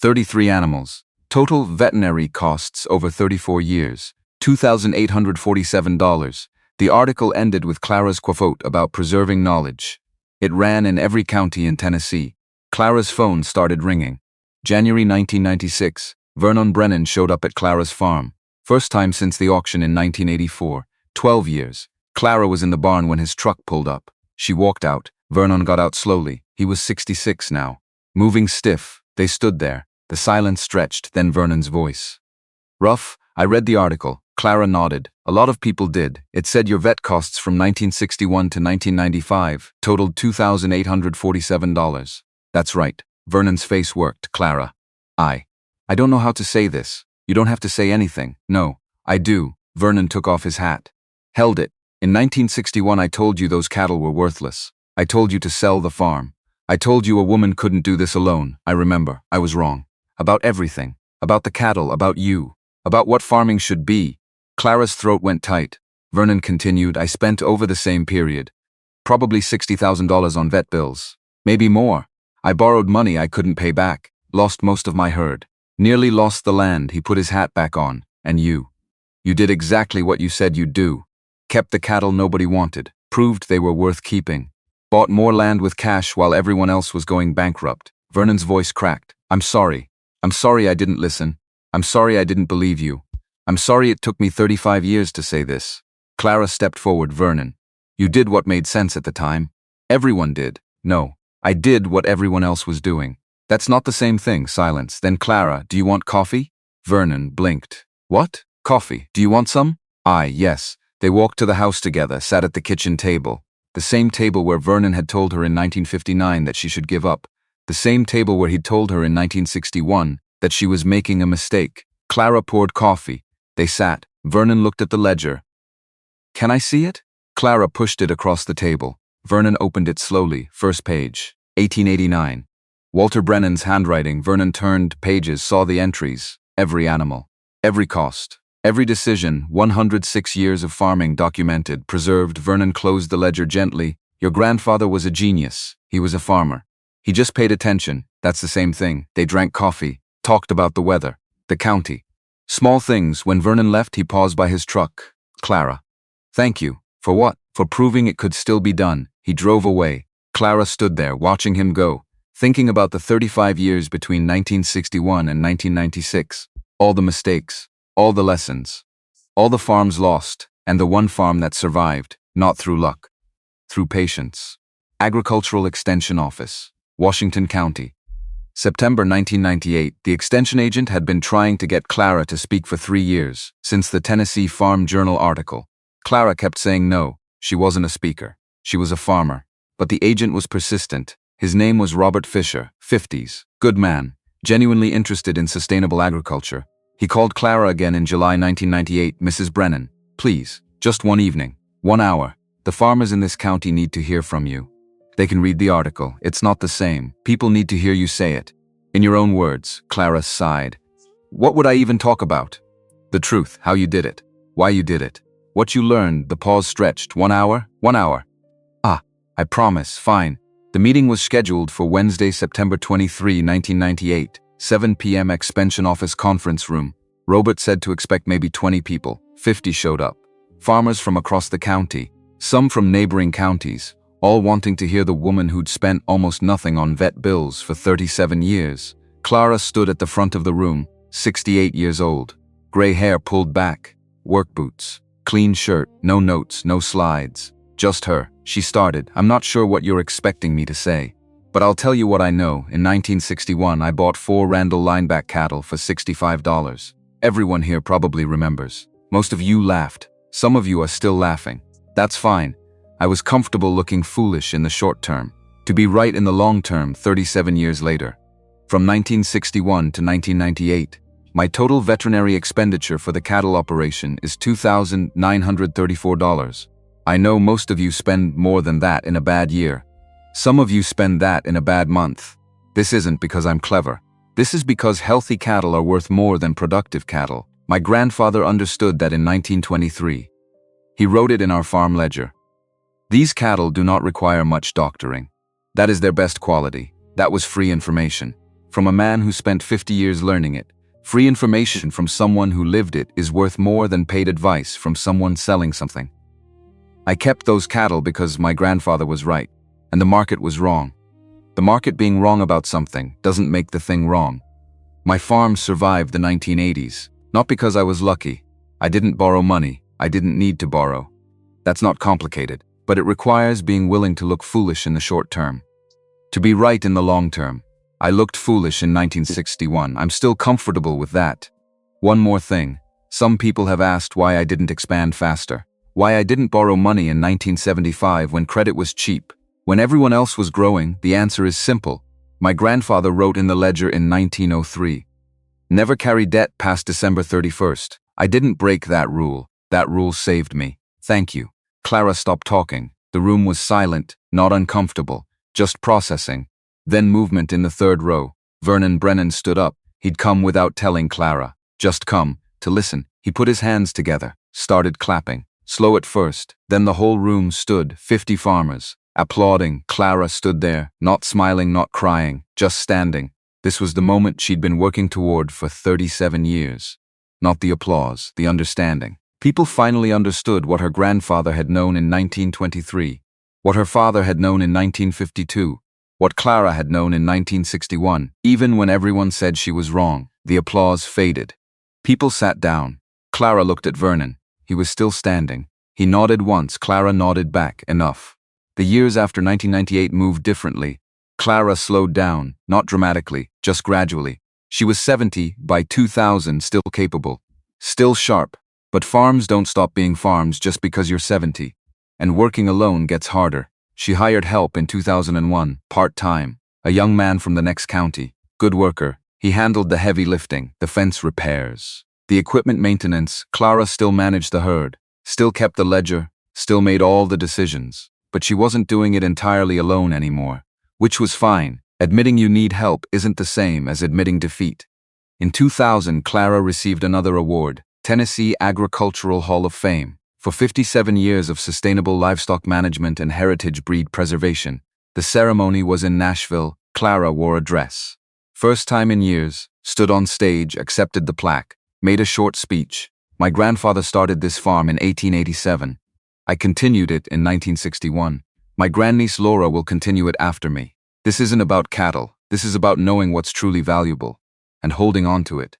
33 animals. Total veterinary costs over 34 years. $2,847. The article ended with Clara's quote about preserving knowledge. It ran in every county in Tennessee. Clara's phone started ringing. January 1996, Vernon Brennan showed up at Clara's farm. First time since the auction in 1984. 12 years. Clara was in the barn when his truck pulled up. She walked out. Vernon got out slowly. He was 66 now. Moving stiff, they stood there. The silence stretched, then Vernon's voice. Rough, I read the article. Clara nodded. A lot of people did. It said your vet costs from 1961 to 1995 totaled $2,847. That's right. Vernon's face worked. Clara. I don't know how to say this. You don't have to say anything. No, I do. Vernon took off his hat. Held it. In 1961 I told you those cattle were worthless. I told you to sell the farm. I told you a woman couldn't do this alone. I remember. I was wrong. About everything. About the cattle. About you. About what farming should be. Clara's throat went tight. Vernon continued, I spent over the same period. Probably $60,000 on vet bills. Maybe more. I borrowed money I couldn't pay back. Lost most of my herd. Nearly lost the land. He put his hat back on. And you. You did exactly what you said you'd do. Kept the cattle nobody wanted. Proved they were worth keeping. Bought more land with cash while everyone else was going bankrupt. Vernon's voice cracked. I'm sorry. I'm sorry I didn't listen. I'm sorry I didn't believe you. I'm sorry it took me 35 years to say this. Clara stepped forward. Vernon. You did what made sense at the time. Everyone did. No. I did what everyone else was doing. That's not the same thing. Silence. Then Clara, do you want coffee? Vernon blinked. What? Coffee. Do you want some? Yes. They walked to the house together, sat at the kitchen table. The same table where Vernon had told her in 1959 that she should give up. The same table where he'd told her in 1961 that she was making a mistake. Clara poured coffee. They sat, Vernon looked at the ledger. Can I see it? Clara pushed it across the table. Vernon opened it slowly. First page, 1889. Walter Brennan's handwriting. Vernon turned pages, saw the entries. Every animal. Every cost. Every decision. 106 years of farming documented, preserved. Vernon closed the ledger gently. Your grandfather was a genius. He was a farmer. He just paid attention. That's the same thing. They drank coffee, talked about the weather, the county. Small things. When Vernon left, he paused by his truck. Clara. Thank you. For what? For proving it could still be done. He drove away. Clara stood there, watching him go, thinking about the 35 years between 1961 and 1996. All the mistakes, all the lessons, all the farms lost, and the one farm that survived, not through luck, through patience. Agricultural Extension Office, Washington County. September 1998, the extension agent had been trying to get Clara to speak for 3 years, since the Tennessee Farm Journal article. Clara kept saying no, she wasn't a speaker. She was a farmer. But the agent was persistent. His name was Robert Fisher, 50s, good man, genuinely interested in sustainable agriculture. He called Clara again in July 1998. Mrs. Brennan, please, just one evening, 1 hour. The farmers in this county need to hear from you. They can read the article. It's not the same. People need to hear you say it. In your own words. Clara sighed. What would I even talk about? The truth, how you did it, why you did it, what you learned. The pause stretched. 1 hour? 1 hour. Ah, I promise, fine. The meeting was scheduled for Wednesday, September 23, 1998, 7 p.m. Expansion Office Conference Room. Robert said to expect maybe 20 people. 50 showed up. Farmers from across the county, some from neighboring counties, all wanting to hear the woman who'd spent almost nothing on vet bills for 37 years. Clara stood at the front of the room, 68 years old. Gray hair pulled back, work boots, clean shirt, no notes, no slides. Just her. She started. I'm not sure what you're expecting me to say, but I'll tell you what I know. In 1961, I bought 4 Randall lineback cattle for $65. Everyone here probably remembers. Most of you laughed. Some of you are still laughing. That's fine. I was comfortable looking foolish in the short term, to be right in the long term 37 years later. From 1961 to 1998, my total veterinary expenditure for the cattle operation is $2,934. I know most of you spend more than that in a bad year. Some of you spend that in a bad month. This isn't because I'm clever. This is because healthy cattle are worth more than productive cattle. My grandfather understood that in 1923. He wrote it in our farm ledger. These cattle do not require much doctoring. That is their best quality. That was free information. From a man who spent 50 years learning it. Free information from someone who lived it is worth more than paid advice from someone selling something. I kept those cattle because my grandfather was right, and the market was wrong. The market being wrong about something doesn't make the thing wrong. My farm survived the 1980s, not because I was lucky. I didn't borrow money. I didn't need to borrow. That's not complicated, but it requires being willing to look foolish in the short term. To be right in the long term. I looked foolish in 1961. I'm still comfortable with that. One more thing. Some people have asked why I didn't expand faster. Why I didn't borrow money in 1975 when credit was cheap. When everyone else was growing, the answer is simple. My grandfather wrote in the ledger in 1903. Never carry debt past December 31st. I didn't break that rule. That rule saved me. Thank you. Clara stopped talking. The room was silent, not uncomfortable, just processing. Then movement in the third row. Vernon Brennan stood up. He'd come without telling Clara. Just come, to listen. He put his hands together, started clapping. Slow at first, then the whole room stood, 50 farmers, applauding. Clara stood there, not smiling, not crying, just standing. This was the moment she'd been working toward for 37 years. Not the applause, the understanding. People finally understood what her grandfather had known in 1923, what her father had known in 1952, what Clara had known in 1961. Even when everyone said she was wrong, the applause faded. People sat down. Clara looked at Vernon. He was still standing. He nodded once. Clara nodded back. Enough. The years after 1998 moved differently. Clara slowed down, not dramatically, just gradually. She was 70 by 2000, still capable, still sharp. But farms don't stop being farms just because you're 70. And working alone gets harder. She hired help in 2001, part-time. A young man from the next county. Good worker. He handled the heavy lifting, the fence repairs, The equipment maintenance, Clara still managed the herd, still kept the ledger, still made all the decisions. But she wasn't doing it entirely alone anymore, which was fine. Admitting you need help isn't the same as admitting defeat. In 2000, Clara received another award, Tennessee Agricultural Hall of Fame, for 57 years of sustainable livestock management and heritage breed preservation. The ceremony was in Nashville. Clara wore a dress. First time in years, stood on stage, accepted the plaque, made a short speech. My grandfather started this farm in 1887. I continued it in 1961. My grandniece Laura will continue it after me. This isn't about cattle. This is about knowing what's truly valuable and holding on to it.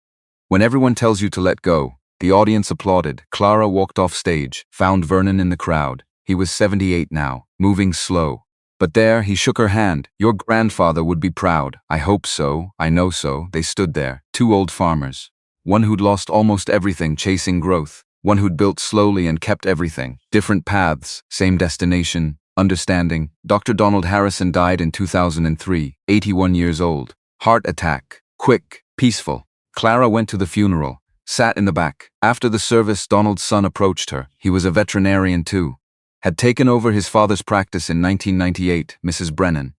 When everyone tells you to let go, the audience applauded. Clara walked off stage, found Vernon in the crowd. He was 78 now, moving slow. But there, he shook her hand. Your grandfather would be proud. I hope so. I know so. They stood there, two old farmers. One who'd lost almost everything chasing growth. One who'd built slowly and kept everything. Different paths, same destination, understanding. Dr. Donald Harrison died in 2003, 81 years old. Heart attack. Quick, peaceful. Clara went to the funeral, sat in the back. After the service, Donald's son approached her. He was a veterinarian too. Had taken over his father's practice in 1998, Mrs. Brennan.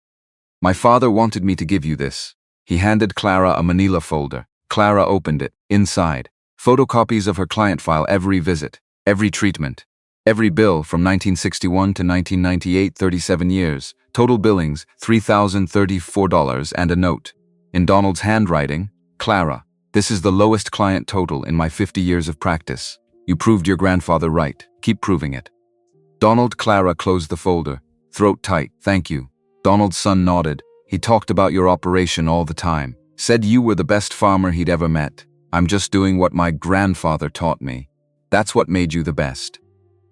My father wanted me to give you this. He handed Clara a manila folder. Clara opened it. Inside, photocopies of her client file, every visit, every treatment, every bill from 1961 to 1998, 37 years. Total billings, $3,034 and a note. In Donald's handwriting, Clara, this is the lowest client total in my 50 years of practice. You proved your grandfather right. Keep proving it. Donald. Clara closed the folder. Throat tight. Thank you. Donald's son nodded. He talked about your operation all the time. Said you were the best farmer he'd ever met. I'm just doing what my grandfather taught me. That's what made you the best.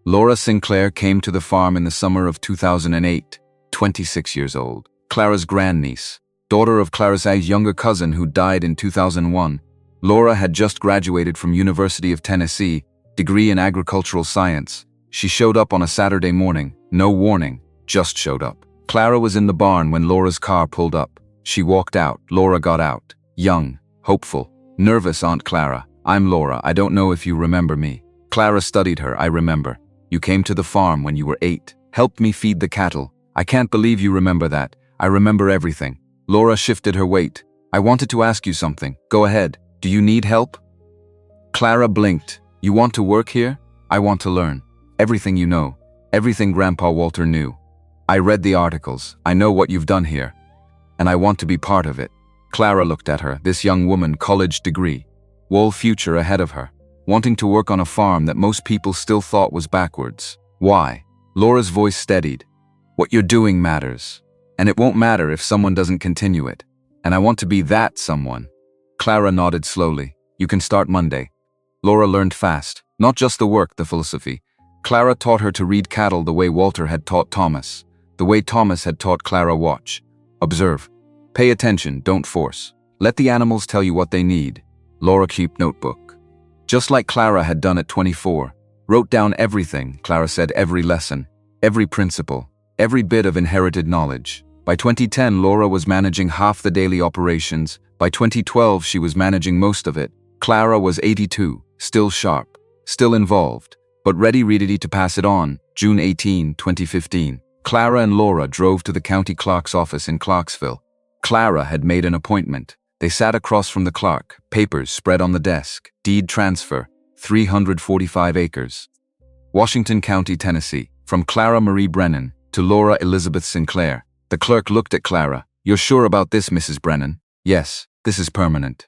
Laura Sinclair came to the farm in the summer of 2008, 26 years old. Clara's grandniece, daughter of Clara's younger cousin who died in 2001. Laura had just graduated from University of Tennessee, degree in agricultural science. She showed up on a Saturday morning, no warning, just showed up. Clara was in the barn when Laura's car pulled up. She walked out. Laura got out. Young, hopeful, nervous Aunt Clara. I'm Laura. I don't know if you remember me. Clara studied her. I remember. You came to the farm when you were 8. Helped me feed the cattle. I can't believe you remember that. I remember everything. Laura shifted her weight. I wanted to ask you something. Go ahead. Do you need help? Clara blinked. You want to work here? I want to learn. Everything you know. Everything Grandpa Walter knew. I read the articles. I know what you've done here. And I want to be part of it. Clara looked at her, this young woman, college degree. Whole future ahead of her. Wanting to work on a farm that most people still thought was backwards. Why? Laura's voice steadied. What you're doing matters. And it won't matter if someone doesn't continue it. And I want to be that someone. Clara nodded slowly. You can start Monday. Laura learned fast. Not just the work, the philosophy. Clara taught her to read cattle the way Walter had taught Thomas. The way Thomas had taught Clara watch. Observe. Pay attention, don't force. Let the animals tell you what they need. Laura keep notebook. Just like Clara had done at 24. Wrote down everything, Clara said, every lesson, every principle, every bit of inherited knowledge. By 2010, Laura was managing half the daily operations. By 2012, she was managing most of it. Clara was 82, still sharp, still involved, but ready to pass it on. June 18, 2015. Clara and Laura drove to the county clerk's office in Clarksville. Clara had made an appointment. They sat across from the clerk, papers spread on the desk, deed transfer, 345 acres. Washington County, Tennessee, from Clara Marie Brennan to Laura Elizabeth Sinclair. The clerk looked at Clara. You're sure about this, Mrs. Brennan? Yes, this is permanent.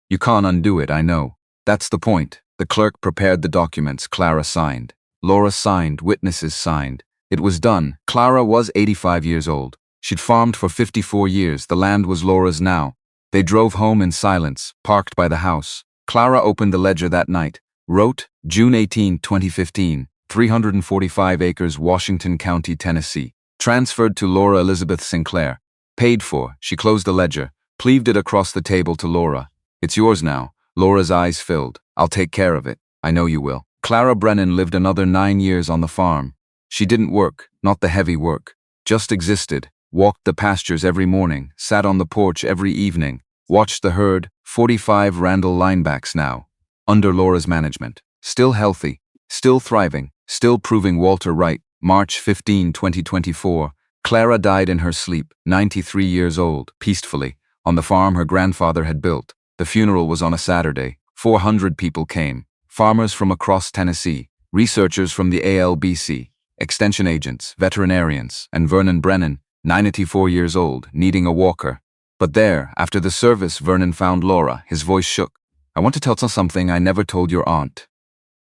You can't undo it, I know. That's the point. The clerk prepared the documents. Clara signed. Laura signed. Witnesses signed. It was done. Clara was 85 years old. She'd farmed for 54 years. The land was Laura's now. They drove home in silence, parked by the house. Clara opened the ledger that night. Wrote, June 18, 2015, 345 acres, Washington County, Tennessee. Transferred to Laura Elizabeth Sinclair. Paid for. She closed the ledger, cleaved it across the table to Laura. It's yours now. Laura's eyes filled. I'll take care of it. I know you will. Clara Brennan lived another 9 years on the farm. She didn't work, not the heavy work. Just existed. Walked the pastures every morning, sat on the porch every evening, watched the herd, 45 Randall linebacks now. under Laura's management. Still healthy, still thriving, still proving Walter right. March 15, 2024. Clara died in her sleep, 93 years old, peacefully, on the farm her grandfather had built. The funeral was on a Saturday. 400 people came. Farmers from across Tennessee, researchers from the ALBC, extension agents, veterinarians, and Vernon Brennan, 94 years old, needing a walker. But there, after the service, Vernon found Laura. His voice shook. "I want to tell you something I never told your aunt.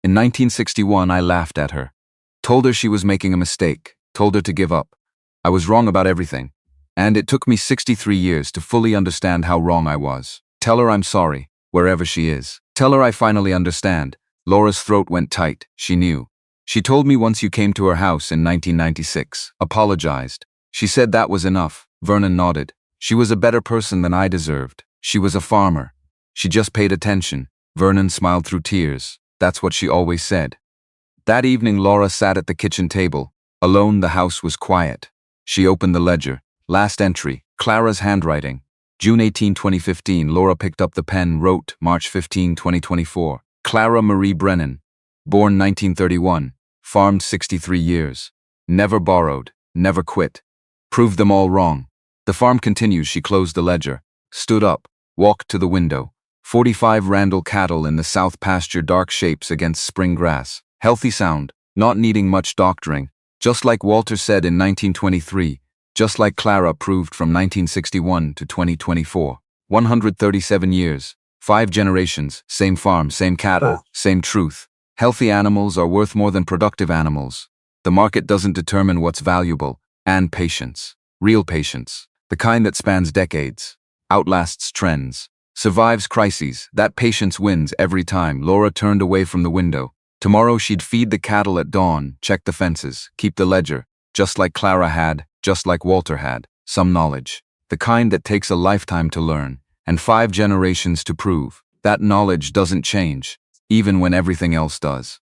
In 1961, I laughed at her. Told her she was making a mistake. Told her to give up. I was wrong about everything. And it took me 63 years to fully understand how wrong I was. Tell her I'm sorry, wherever she is. Tell her I finally understand." Laura's throat went tight. She knew. "She told me once you came to her house in 1996. Apologized. She said that was enough." Vernon nodded. "She was a better person than I deserved. She was a farmer. She just paid attention." Vernon smiled through tears. "That's what she always said." That evening, Laura sat at the kitchen table. Alone, the house was quiet. She opened the ledger. Last entry, Clara's handwriting. June 18, 2015, Laura picked up the pen, wrote, March 15, 2024. Clara Marie Brennan. Born 1931. Farmed 63 years. Never borrowed. Never quit. Proved them all wrong. The farm continues. She closed the ledger. Stood up. Walked to the window. 45 Randall cattle in the south pasture, dark shapes against spring grass. Healthy sound. Not needing much doctoring. Just like Walter said in 1923. Just like Clara proved from 1961 to 2024. 137 years. 5 generations. Same farm, same cattle, same truth. Healthy animals are worth more than productive animals. The market doesn't determine what's valuable. And patience. Real patience. The kind that spans decades. Outlasts trends. Survives crises. That patience wins every time. Laura turned away from the window. Tomorrow she'd feed the cattle at dawn, check the fences, keep the ledger, just like Clara had, just like Walter had, some knowledge. The kind that takes a lifetime to learn, and 5 generations to prove. That knowledge doesn't change, even when everything else does.